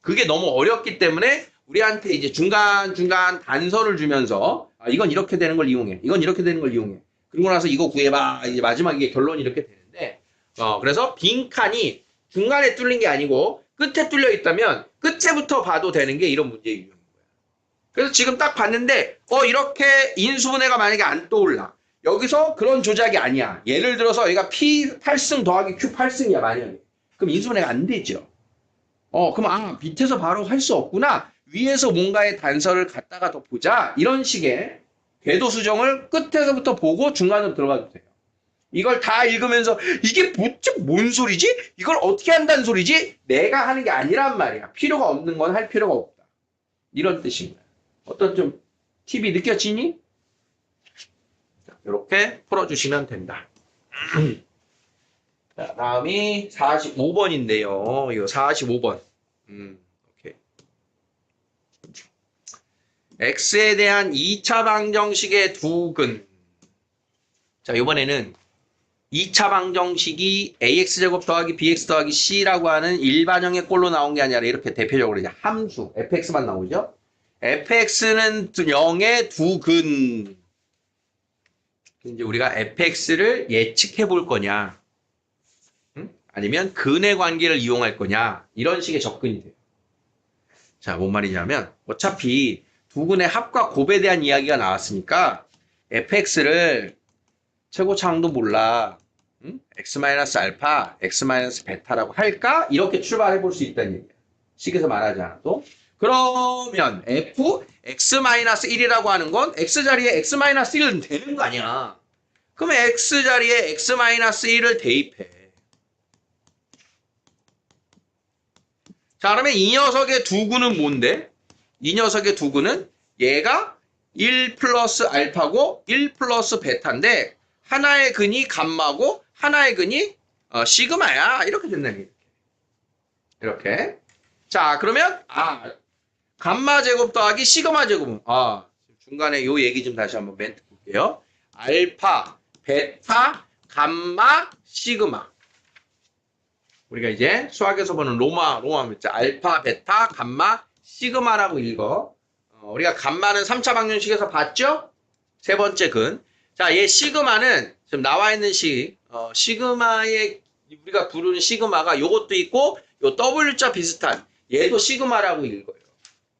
그게 너무 어렵기 때문에 우리한테 이제 중간 단서를 주면서 이건 이렇게 되는 걸 이용해. 이건 이렇게 되는 걸 이용해. 그리고 나서 이거 구해봐. 이제 마지막에 결론이 이렇게 되는데 그래서 빈칸이 중간에 뚫린 게 아니고 끝에 뚫려 있다면 끝에부터 봐도 되는 게 이런 문제의 유형인 거야. 그래서 지금 딱 봤는데 이렇게 인수분해가 만약에 안 떠올라. 여기서 그런 조작이 아니야. 예를 들어서 얘가 P8승 더하기 Q8승이야 만약에. 그럼 인수분해가 안 되죠. 그럼 밑에서 바로 할 수 없구나. 위에서 뭔가의 단서를 갖다가 더 보자. 이런 식의 궤도 수정을 끝에서부터 보고 중간으로 들어가도 돼요. 이걸 다 읽으면서 이게 뭔 소리지? 이걸 어떻게 한다는 소리지? 내가 하는 게 아니란 말이야. 필요가 없는 건 할 필요가 없다. 이런 뜻인 거야. 어떤 좀 팁이 느껴지니? 이렇게 풀어주시면 된다. 자, 다음이 45번인데요. 이거 45번. 오케이. x에 대한 2차 방정식의 두 근. 자, 이번에는 2차 방정식이 ax제곱 더하기 bx 더하기 c라고 하는 일반형의 꼴로 나온 게 아니라 이렇게 대표적으로 이제 함수 fx만 나오죠. fx는 0의 두 근. 이제 우리가 fx를 예측해 볼 거냐, 아니면 근의 관계를 이용할 거냐, 이런 식의 접근이 돼요. 자, 뭔 말이냐면 어차피 두근의 합과 곱에 대한 이야기가 나왔으니까 fx를 최고차항도 몰라. 응? x-알파, x-베타라고 할까? 이렇게 출발해 볼 수 있다는 얘기야. 식에서 말하지 않아도. 그러면 f x-1이라고 하는 건 x자리에 x-1은 되는 거 아니야. 그럼 x자리에 x-1을 대입해. 자, 그러면 이 녀석의 두근은 뭔데? 이 녀석의 두근은 얘가 1 플러스 알파고 1 플러스 베타인데 하나의 근이 감마고 하나의 근이 시그마야. 이렇게 된다는 얘기야. 이렇게. 자, 그러면 감마 제곱 더하기 시그마 제곱은 중간에 요 얘기 좀 다시 한번 멘트 볼게요. 알파, 베타, 감마, 시그마. 우리가 이제 수학에서 보는 로마 문자 알파, 베타, 감마, 시그마라고 읽어. 우리가 감마는 3차 방정식에서 봤죠? 세 번째 근. 자, 얘 시그마는 지금 나와 있는 시그마의 우리가 부르는 시그마가 요것도 있고 요 W자 비슷한 얘도 시그마라고 읽어요.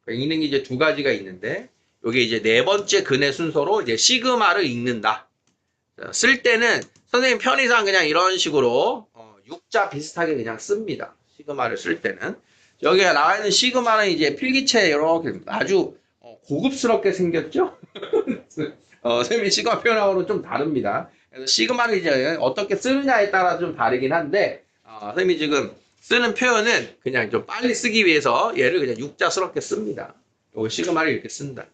그러니까 읽는 게 이제 두 가지가 있는데 요게 이제 네 번째 근의 순서로 이제 시그마를 읽는다. 자, 쓸 때는 선생님 편의상 그냥 이런 식으로 육자 비슷하게 그냥 씁니다. 시그마를 쓸 때는. 여기가 나와 있는 시그마는 이제 필기체에 이렇게 아주 고급스럽게 생겼죠? 선생님이 시그마 표현하고는 좀 다릅니다. 그래서 시그마를 이제 어떻게 쓰느냐에 따라 좀 다르긴 한데, 선생님이 지금 쓰는 표현은 그냥 좀 빨리 쓰기 위해서 얘를 그냥 육자스럽게 씁니다. 요거 시그마를 이렇게 쓴다.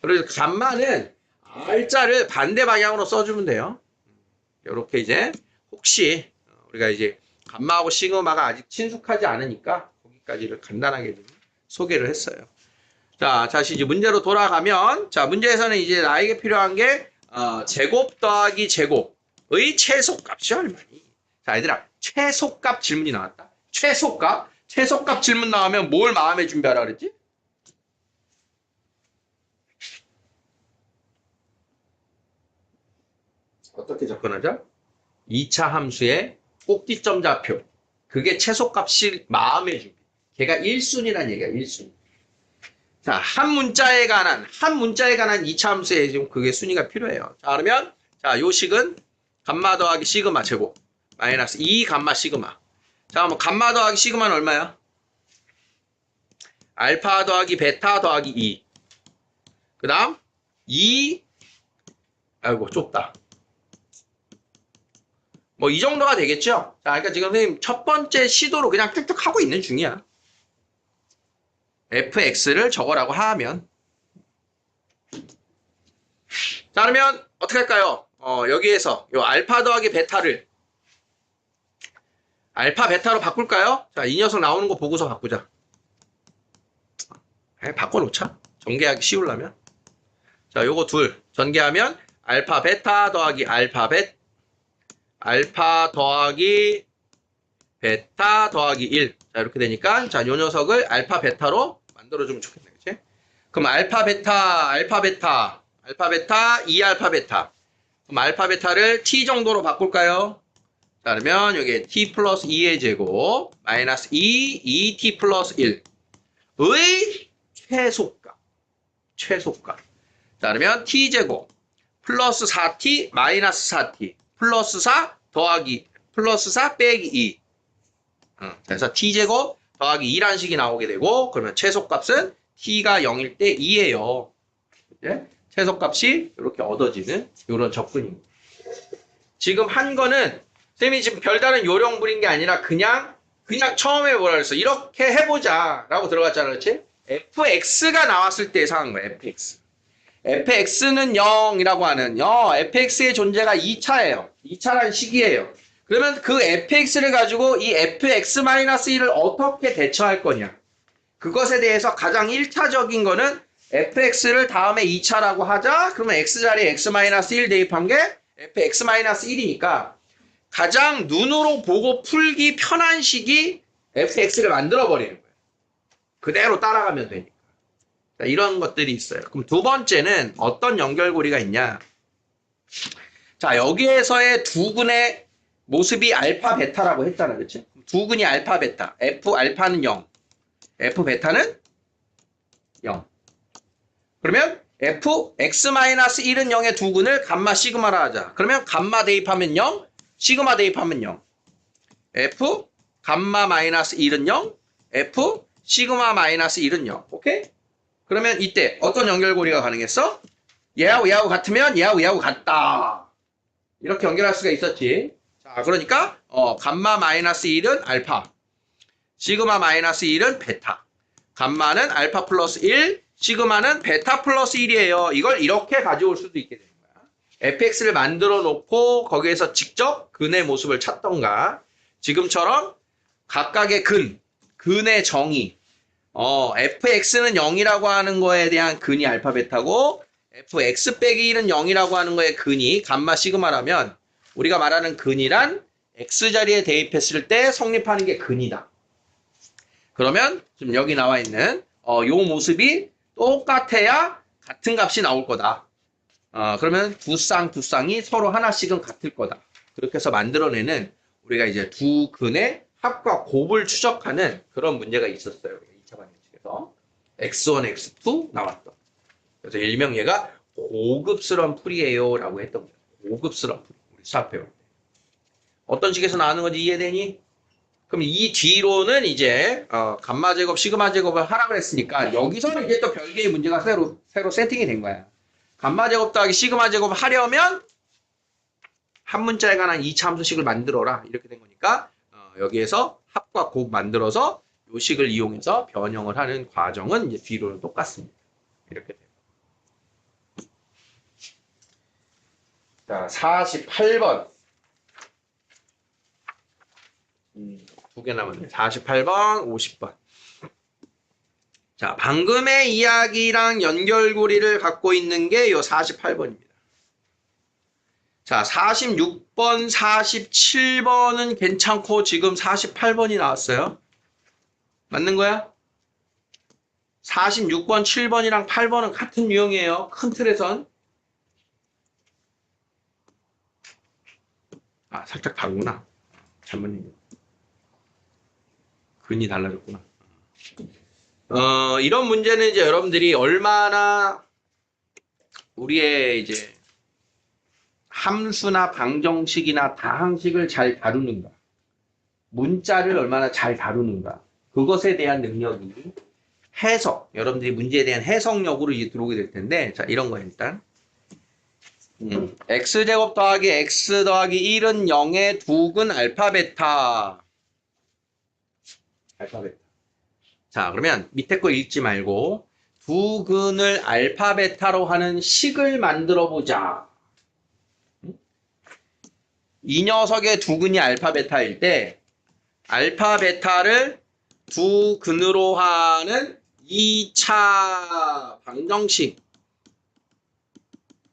그래서 감마는 R자를 반대 방향으로 써주면 돼요. 이렇게 이제 혹시 우리가 이제 감마하고 시그마가 아직 친숙하지 않으니까 거기까지를 간단하게 좀 소개를 했어요. 자, 다시 이제 문제로 돌아가면, 자, 문제에서는 이제 나에게 필요한 게, 제곱 더하기 제곱의 최소값이 얼마니? 자, 얘들아, 최소값 질문이 나왔다. 최소값 질문 나오면 뭘 마음에 준비하라 그랬지? 어떻게 접근하자? 2차 함수의 꼭지점 좌표. 그게 최소값이 마음의 준비. 걔가 1순위란 얘기야, 1순위. 자, 한 문자에 관한 2차 함수에 지금 그게 순위가 필요해요. 자, 그러면, 자, 요 식은 감마 더하기 시그마 제곱. 마이너스 2 감마 시그마. 자, 뭐, 감마 더하기 시그마는 얼마야? 알파 더하기 베타 더하기 2. 그 다음, 2, 아이고, 좁다. 뭐, 이 정도가 되겠죠? 자, 그러니까 지금 선생님 첫 번째 시도로 그냥 쭉쭉 하고 있는 중이야. fx를 적어라고 하면. 자, 그러면 어떻게 할까요? 여기에서 요 알파 더하기 베타를 알파 베타로 바꿀까요? 자, 이 녀석 나오는 거 보고서 바꾸자. 바꿔놓자. 전개하기 쉬우려면. 자, 요거 둘 전개하면 알파 베타 더하기 알파 더하기 베타 더하기 1. 자, 이렇게 되니까, 자, 요 녀석을 알파 베타로 만들어주면 좋겠네, 그치? 그럼 알파 베타, 2알파 베타. 그럼 알파 베타를 t 정도로 바꿀까요? 자, 그러면 여기 t 플러스 2의 제곱, 마이너스 2t 플러스 1의 최소값. 자, 그러면 t 제곱, 플러스 4t, 마이너스 4t, 플러스 4 빼기 2. 그래서 t제곱 더하기 2란 식이 나오게 되고, 그러면 최소값은 t가 0일 때 2예요. 이제 최소값이 이렇게 얻어지는 이런 접근입니다. 지금 한 거는 쌤이 지금 별다른 요령 부린 게 아니라 그냥 처음에 뭐라 그랬어? 이렇게 해보자 라고 들어갔잖아, 그렇지? fx가 나왔을 때 예상한 거야, fx. fx는 0이라고 하는 fx의 존재가 2차예요. 2차라는 식이에요. 그러면 그 fx를 가지고 이 fx-1을 어떻게 대처할 거냐. 그것에 대해서 가장 1차적인 거는 fx를 다음에 2차라고 하자. 그러면 x자리에 x-1 대입한 게 fx-1이니까 가장 눈으로 보고 풀기 편한 식이 fx를 만들어버리는 거예요. 그대로 따라가면 되니까. 자, 이런 것들이 있어요. 그럼 두 번째는 어떤 연결고리가 있냐. 자, 여기에서의 두 근의 모습이 알파 베타라고 했잖아, 그치? 두 근이 알파 베타. f 알파는 0, f 베타는 0. 그러면 fx-1은 0의 두 근을 감마 시그마라 하자. 그러면 감마 대입하면 0, 시그마 대입하면 0. f 감마 마이너스 1은 0, f 시그마 마이너스 1은 0. 오케이? 그러면 이때 어떤 연결고리가 가능했어? 얘하고 얘하고 같으면 얘하고 얘하고 같다. 이렇게 연결할 수가 있었지. 자, 그러니까 감마 마이너스 1은 알파, 시그마 마이너스 1은 베타. 감마는 알파 플러스 1, 시그마는 베타 플러스 1이에요. 이걸 이렇게 가져올 수도 있게 되는 거야. fx를 만들어 놓고 거기에서 직접 근의 모습을 찾던가, 지금처럼 각각의 근의 정의, fx는 0이라고 하는 거에 대한 근이 알파 베타고, fx 빼기 1은 0이라고 하는 거의 근이 감마 시그마라면, 우리가 말하는 근이란 x자리에 대입했을 때 성립하는 게 근이다. 그러면 지금 여기 나와 있는 요 모습이 똑같아야 같은 값이 나올 거다. 그러면 두 쌍이 서로 하나씩은 같을 거다. 그렇게 해서 만들어내는 우리가 이제 두 근의 합과 곱을 추적하는 그런 문제가 있었어요. 2차 방정식에서 x1, x2 나왔던. 그래서 일명 얘가 고급스러운 풀이에요 라고 했던 거예요. 고급스러운 풀이. 우리 수학 배울 때. 어떤 식에서 나오는 건지 이해되니? 그럼 이 뒤로는 이제 감마 제곱, 시그마 제곱을 하라고 했으니까 여기서는 이제 또 별개의 문제가 새로 세팅이 된 거야. 감마 제곱 더하기 시그마 제곱을 하려면 한 문자에 관한 2차 함수식을 만들어라. 이렇게 된 거니까 여기에서 합과 곱 만들어서 요 식을 이용해서 변형을 하는 과정은 이제 뒤로는 똑같습니다. 이렇게 돼요. 자, 48번. 두 개 남았네. 48번, 50번. 자, 방금의 이야기랑 연결고리를 갖고 있는 게 요 48번입니다. 자, 46번, 47번은 괜찮고 지금 48번이 나왔어요. 맞는 거야? 46번, 7번이랑 8번은 같은 유형이에요. 큰 틀에선. 아, 살짝 다르구나. 잘못 얘기했네. 근이 달라졌구나. 이런 문제는 이제 여러분들이 얼마나 우리의 이제 함수나 방정식이나 다항식을 잘 다루는가, 문자를 얼마나 잘 다루는가, 그것에 대한 능력이 해석, 여러분들이 문제에 대한 해석력으로 이제 들어오게 될 텐데, 자, 이런 거 일단. x제곱 더하기 x 더하기 1은 0의 두 근 알파 베타. 자, 그러면 밑에 거 읽지 말고 두 근을 알파 베타로 하는 식을 만들어 보자. 이 녀석의 두 근이 알파 베타일 때 알파 베타를 두 근으로 하는 2차 방정식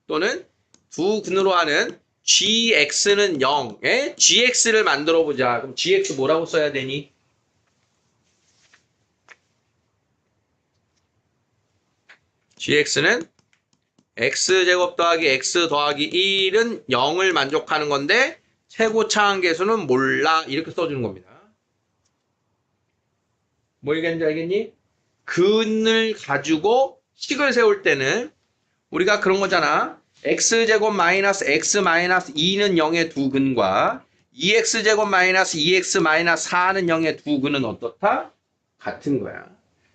또는 두 근으로 하는 gx는 0에 gx를 만들어 보자. 그럼 gx 뭐라고 써야 되니? gx는 x제곱 더하기 x 더하기 1은 0을 만족하는 건데 최고차항 계수는 몰라. 이렇게 써주는 겁니다. 뭐 얘기하는지 알겠니? 근을 가지고 식을 세울 때는 우리가 그런 거잖아. x제곱 마이너스 x 마이너스 2는 0의 두 근과 2x제곱 마이너스 2x 마이너스 4는 0의 두 근은 어떻다? 같은 거야.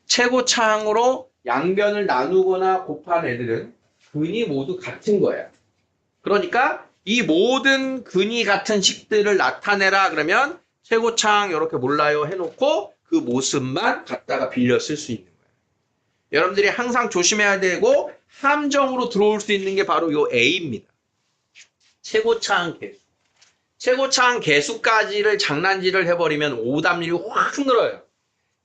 최고차항으로 양변을 나누거나 곱한 애들은 근이 모두 같은 거야. 그러니까 이 모든 근이 같은 식들을 나타내라 그러면 최고차항 이렇게 몰라요 해놓고 그 모습만 갖다가 빌려 쓸 수 있는 거야. 여러분들이 항상 조심해야 되고 함정으로 들어올 수 있는 게 바로 요 A입니다. 최고차항 계수. 최고차항 계수까지를 장난질을 해버리면 오답률이 확 늘어요.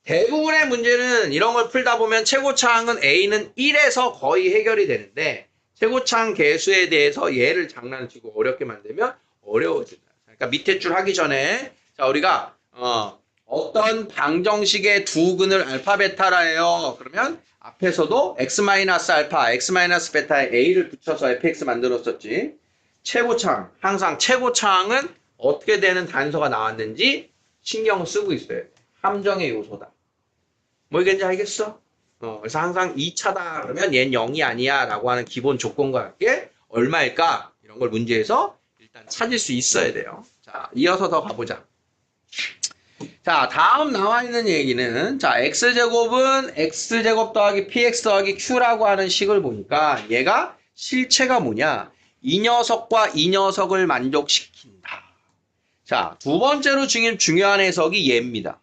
대부분의 문제는 이런 걸 풀다 보면 최고차항은 A는 1에서 거의 해결이 되는데 최고차항 계수에 대해서 얘를 장난치고 어렵게 만들면 어려워진다. 그러니까 밑에 줄 하기 전에 자 우리가 어떤 방정식의 두 근을 알파 베타라 해요. 그러면 앞에서도 x-알파, x-베타에 a를 붙여서 fx 만들었었지. 최고차항, 항상 최고차항은 어떻게 되는 단서가 나왔는지 신경을 쓰고 있어요. 함정의 요소다. 뭐 이건지 알겠어? 그래서 항상 2차다 그러면 얘는 0이 아니야 라고 하는 기본 조건과 함께 얼마일까? 이런 걸 문제에서 일단 찾을 수 있어야 돼요. 자, 이어서 더 가보자. 자, 다음 나와 있는 얘기는 자, x제곱은 x제곱 더하기 px 더하기 q라고 하는 식을 보니까 얘가 실체가 뭐냐? 이 녀석과 이 녀석을 만족시킨다. 자, 두 번째로 중요한 해석이 얘입니다.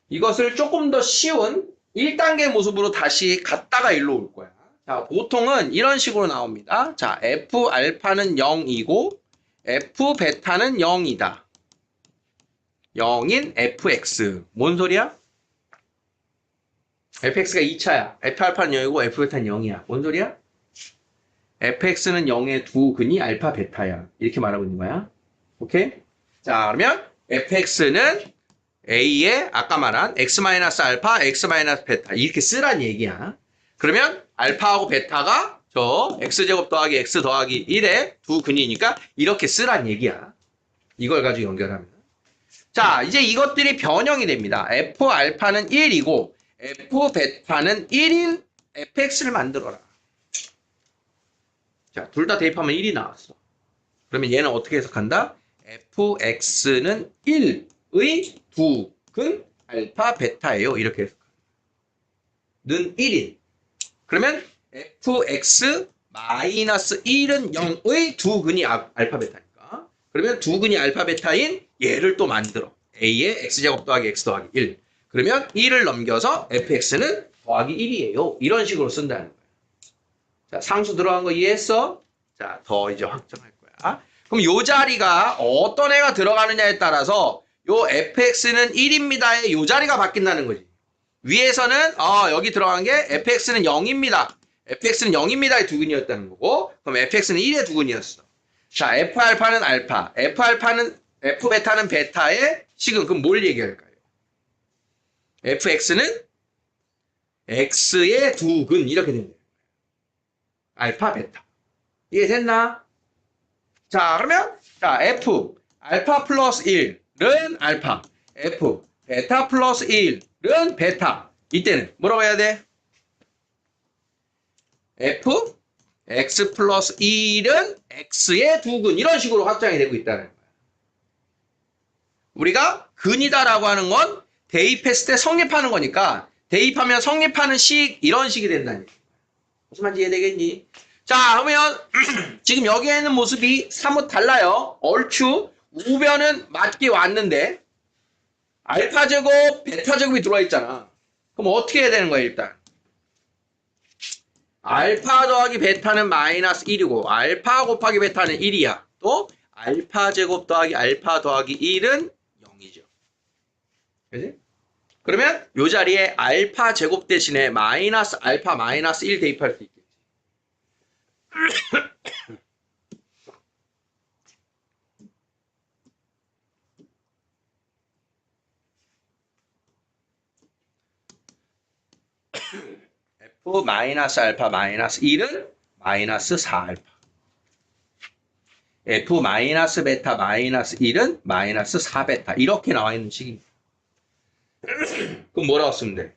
이것을 조금 더 쉬운 1단계 모습으로 다시 갔다가 일로 올 거야. 자, 보통은 이런 식으로 나옵니다. 자, f 알파는 0이고 f 베타는 0이다. 0인 fx. 뭔 소리야? fx가 2차야. f 알파는 0이고 f 베타는 0이야. 뭔 소리야? fx는 0의 두 근이 알파 베타야. 이렇게 말하고 있는 거야. 오케이? 자, 그러면 fx는 a의 아까 말한 x-알파, x-베타 이렇게 쓰란 얘기야. 그러면 알파하고 베타가 저 x제곱 더하기 x 더하기 1의 두 근이니까 이렇게 쓰란 얘기야. 이걸 가지고 연결하면. 자, 이제 이것들이 변형이 됩니다. f 알파는 1이고 f 베타는 1인 fx를 만들어라. 자, 둘 다 대입하면 1이 나왔어. 그러면 얘는 어떻게 해석한다? fx는 1의 두 근 알파 베타예요. 이렇게 해석합니다. 는 1인. 그러면 fx 마이너스 1은 0의 두 근이 알파 베타니까. 그러면 두 근이 알파 베타인 얘를 또 만들어. a의 x제곱 더하기 x 더하기 1. 그러면 1을 넘겨서 fx는 더하기 1이에요. 이런 식으로 쓴다는 거예요. 자, 상수 들어간 거 이해했어? 자, 더 이제 확정할 거야. 그럼 요 자리가 어떤 애가 들어가느냐에 따라서 요 fx는 1입니다의 요 자리가 바뀐다는 거지. 위에서는 여기 들어간 게 fx는 0입니다. fx는 0입니다의 두근이었다는 거고, 그럼 fx는 1의 두근이었어. 자, f알파는 알파, f베타는 베타의 식은 그럼 뭘 얘기할까요? fx는 x의 두근 이렇게 됩니다. 알파, 베타. 이해됐나? 자, 그러면 자, f 알파 플러스 1은 알파, f 베타 플러스 1은 베타. 이때는 뭐라고 해야 돼? f x 플러스 1은 x의 두근 이런 식으로 확장이 되고 있다는 거야. 우리가 근이다라고 하는 건 대입했을 때 성립하는 거니까 대입하면 성립하는 식 이런 식이 된다는 거야. 무슨 말인지 이해되겠니? 자, 그러면 지금 여기에 있는 모습이 사뭇 달라요. 얼추 우변은 맞게 왔는데 알파 제곱, 베타 제곱이 들어와 있잖아. 그럼 어떻게 해야 되는 거야, 일단? 알파 더하기 베타는 마이너스 1이고 알파 곱하기 베타는 1이야. 또 알파 제곱 더하기 알파 더하기 1은 0이죠. 그지? 그러면 이 자리에 알파 제곱 대신에 마이너스 알파 마이너스 1 대입할 수 있겠지. f 마이너스 알파 마이너스 1은 마이너스 4알파. f 마이너스 베타 마이너스 1은 마이너스 4베타. 이렇게 나와 있는 식입니다. 그럼 뭐라고 쓰면 돼?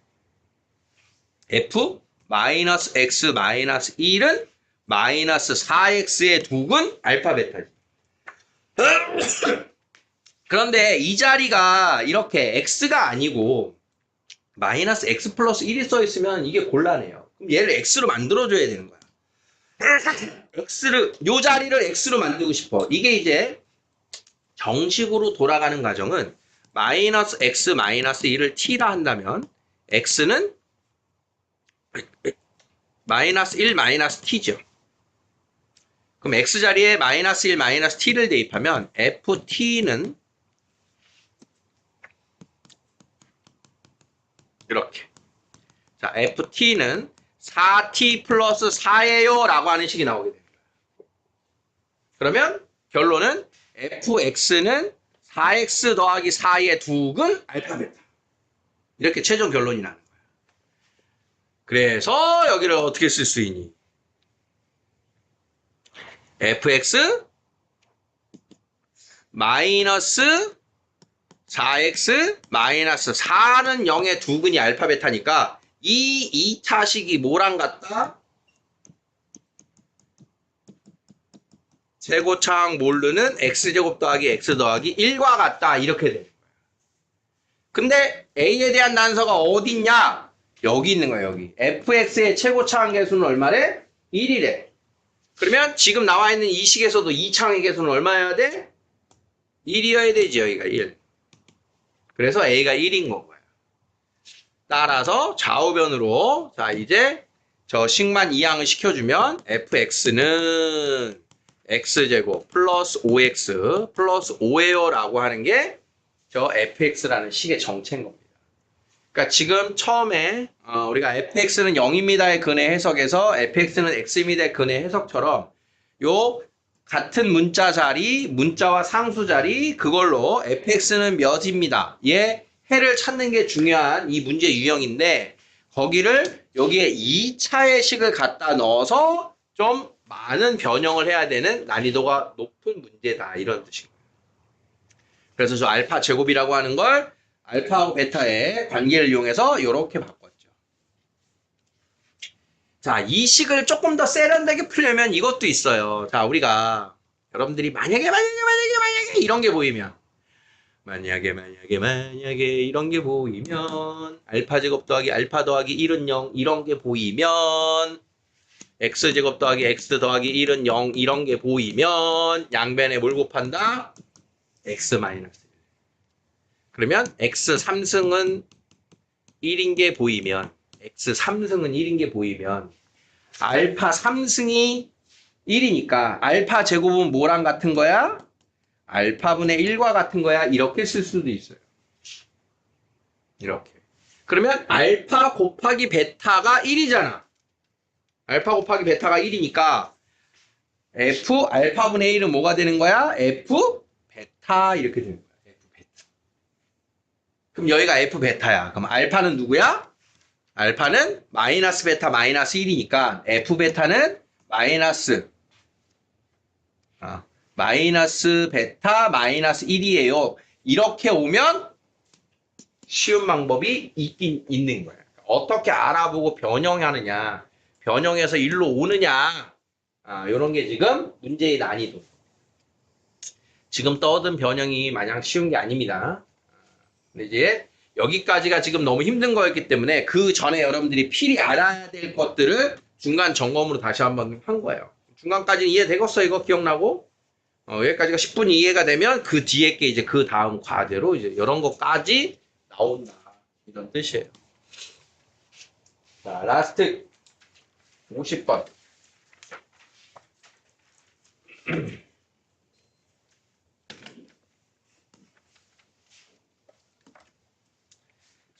f 마이너스 x 마이너스 1은 마이너스 4x의 두근 알파 베타지. 그런데 이 자리가 이렇게 x가 아니고 마이너스 x 플러스 1이 써 있으면 이게 곤란해요. 그럼 얘를 x로 만들어줘야 되는 거야. 요 자리를 x로 만들고 싶어. 이게 이제 정식으로 돌아가는 과정은 마이너스 x 마이너스 1을 t라 한다면 x는 마이너스 1 마이너스 t죠. 그럼 x 자리에 마이너스 1 마이너스 t를 대입하면 ft는 이렇게. 자, ft는 4t 플러스 4예요 라고 하는 식이 나오게 됩니다. 그러면 결론은 fx는 4x 더하기 4의 두근 알파 베타. 이렇게 최종 결론이 나는 거야. 그래서 여기를 어떻게 쓸 수 있니? fx 마이너스 4x 마이너스 4는 0의 두 근이 알파 베타니까 이 2차식이 뭐랑 같다? 제곱창 모르는 x제곱 더하기 x 더하기 1과 같다. 이렇게 되는 거예요. 근데 a에 대한 단서가 어디 있냐? 여기 있는 거예요. 여기. fx의 최고차항 계수는 얼마래? 1이래. 그러면 지금 나와 있는 이 식에서도 2차항의 계수는 얼마여야 돼? 1이어야 되지. 여기가 1. 그래서 a가 1인 거고요. 따라서 좌우변으로 자 이제 저 식만 이항을 시켜주면 fx는 x제곱 플러스 5x 플러스 5예요 라고 하는 게 저 fx라는 식의 정체인 겁니다. 그러니까 지금 처음에 우리가 fx는 0입니다의 근의 해석에서 fx는 x입니다의 근의 해석처럼 요 같은 문자 자리, 문자와 상수 자리 그걸로 fx는 몇입니다. 얘 해를 찾는 게 중요한 이 문제 유형인데 거기를 여기에 2차의 식을 갖다 넣어서 좀 많은 변형을 해야 되는 난이도가 높은 문제다. 이런 뜻입니다. 그래서 저 알파 제곱이라고 하는 걸 알파하고 베타의 관계를 이용해서 이렇게 바꿨죠. 자, 이 식을 조금 더 세련되게 풀려면 이것도 있어요. 자, 우리가 여러분들이 만약에 이런 게 보이면 만약에 이런 게 보이면 알파 제곱 더하기 알파 더하기 1은 0 이런 게 보이면 x제곱 더하기 x 더하기 1은 0 이런 게 보이면 양변에 뭘 곱한다? x 마이너스 1. 그러면 x 3승은 1인 게 보이면 x 3승은 1인 게 보이면 알파 3승이 1이니까 알파 제곱은 뭐랑 같은 거야? 알파분의 1과 같은 거야. 이렇게 쓸 수도 있어요. 이렇게. 그러면 알파 곱하기 베타가 1이잖아. 알파 곱하기 베타가 1이니까 f 알파분의 1은 뭐가 되는 거야? f 베타 이렇게 되는 거야. f 베타. 그럼 여기가 f 베타야. 그럼 알파는 누구야? 알파는 마이너스 베타 마이너스 1이니까 f 베타는 마이너스 베타 마이너스 1이에요. 이렇게 오면 쉬운 방법이 있긴 있는 거야. 어떻게 알아보고 변형하느냐, 변형해서 일로 오느냐, 이런 게 지금 문제의 난이도. 지금 떠든 변형이 마냥 쉬운 게 아닙니다. 근데 이제 여기까지가 지금 너무 힘든 거였기 때문에 그 전에 여러분들이 필히 알아야 될 것들을 중간 점검으로 다시 한번 한 거예요. 중간까지는 이해되겠어? 이거 기억나고? 여기까지가 10분이 이해가 되면 그 뒤에 게 이제 그 다음 과제로 이제 이런 것까지 나온다. 이런 뜻이에요. 자, 라스트 50번.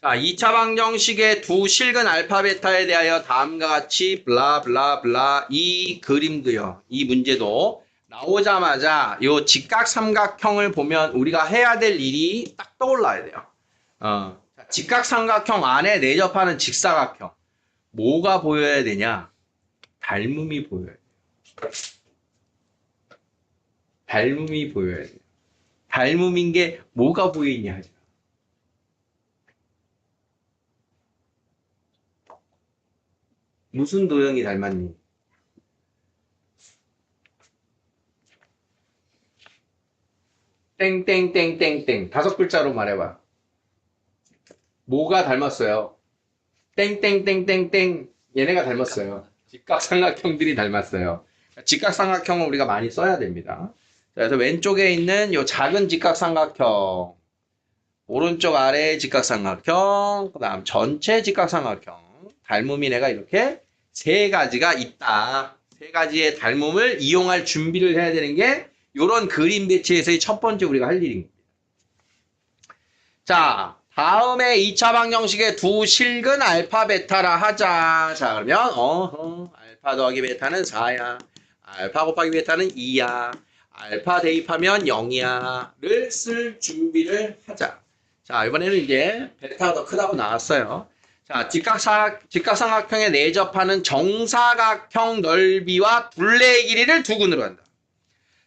자, 2차 방정식의 두 실근 알파 베타에 대하여 다음과 같이 블라블라블라 이 그림도요. 이 문제도 나오자마자 요 직각삼각형을 보면 우리가 해야 될 일이 딱 떠올라야 돼요. 직각삼각형 안에 내접하는 직사각형. 뭐가 보여야 되냐? 닮음이 보여야 돼요. 닮음이 보여야 돼요. 닮음인 게 뭐가 보이냐 하죠. 무슨 도형이 닮았니? 땡땡땡땡땡 5글자로 말해봐. 뭐가 닮았어요? 땡땡땡땡땡 얘네가 닮았어요. 직각삼각형들이 닮았어요. 직각삼각형을 우리가 많이 써야 됩니다. 그래서 왼쪽에 있는 요 작은 직각삼각형, 오른쪽 아래 직각삼각형, 그 다음 전체 직각삼각형 닮음이 내가 이렇게 세 가지가 있다. 세 가지의 닮음을 이용할 준비를 해야 되는 게 이런 그림 배치에서의 첫 번째 우리가 할 일입니다. 자, 다음에 2차 방정식의 두 실근 알파 베타라 하자. 자, 그러면 알파 더하기 베타는 4야. 알파 곱하기 베타는 2야. 알파 대입하면 0이야를 쓸 준비를 하자. 자, 이번에는 이제 베타가 더 크다고 나왔어요. 자, 직각삼각형에 내접하는 정사각형 넓이와 둘레의 길이를 두 근으로 한다.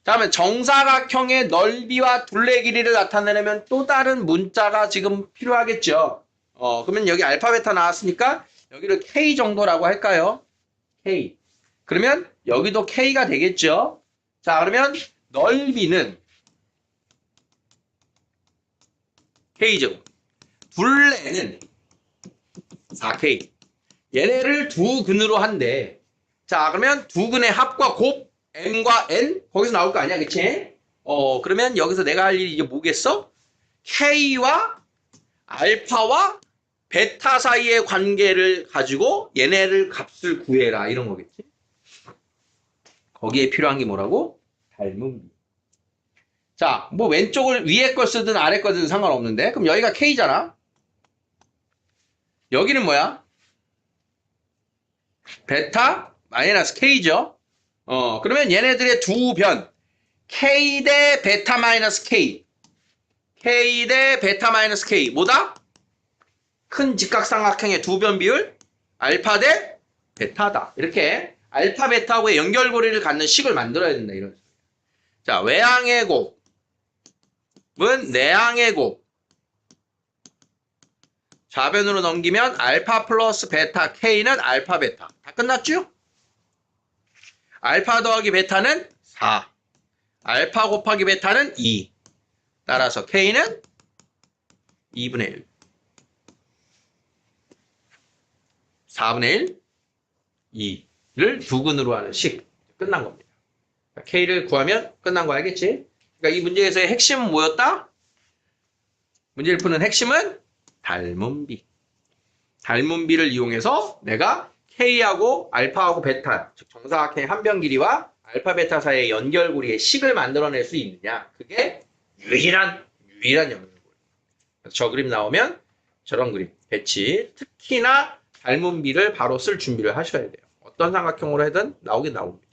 다음에 정사각형의 넓이와 둘레 길이를 나타내려면 또 다른 문자가 지금 필요하겠죠. 그러면 여기 알파 베타 나왔으니까 여기를 K 정도라고 할까요? K. 그러면 여기도 K가 되겠죠. 자, 그러면 넓이는 K제곱. 둘레는 4K. 얘네를 두 근으로 한대. 자, 그러면 두 근의 합과 곱 M과 N 거기서 나올 거 아니야, 그치? 그러면 여기서 내가 할 일이 이게 뭐겠어? K와 알파와 베타 사이의 관계를 가지고 얘네를 값을 구해라 이런 거겠지? 거기에 필요한 게 뭐라고? 닮은 비. 자, 뭐 왼쪽을 위에 걸 쓰든 아래 걸 쓰든 상관없는데 그럼 여기가 K잖아. 여기는 뭐야? 베타 마이너스 K죠. 그러면 얘네들의 두 변 K 대 베타 마이너스 K K 대 베타 마이너스 K 뭐다? 큰 직각삼각형의 두 변 비율 알파 대 베타다. 이렇게 알파 베타하고의 연결고리를 갖는 식을 만들어야 된다. 이런 식으로. 자, 외항의 곱은 내항의 곱 좌변으로 넘기면 알파 플러스 베타 K는 알파 베타. 다 끝났죠? 알파 더하기 베타는 4. 알파 곱하기 베타는 2. 따라서 K는 2분의 1. 4분의 1, 2를 두 근으로 하는 식. 끝난 겁니다. K를 구하면 끝난 거 알겠지? 그러니까 이 문제에서의 핵심은 뭐였다? 문제를 푸는 핵심은 닮은 비. 닮은 비를 이용해서 내가 K하고 알파하고 베타, 즉 정사각형의 한 변 길이와 알파 베타 사이의 연결고리의 식을 만들어낼 수 있느냐. 그게 유일한 연결고리. 저 그림 나오면 저런 그림 배치. 특히나 닮은 비를 바로 쓸 준비를 하셔야 돼요. 어떤 삼각형으로 해든 나오긴 나옵니다.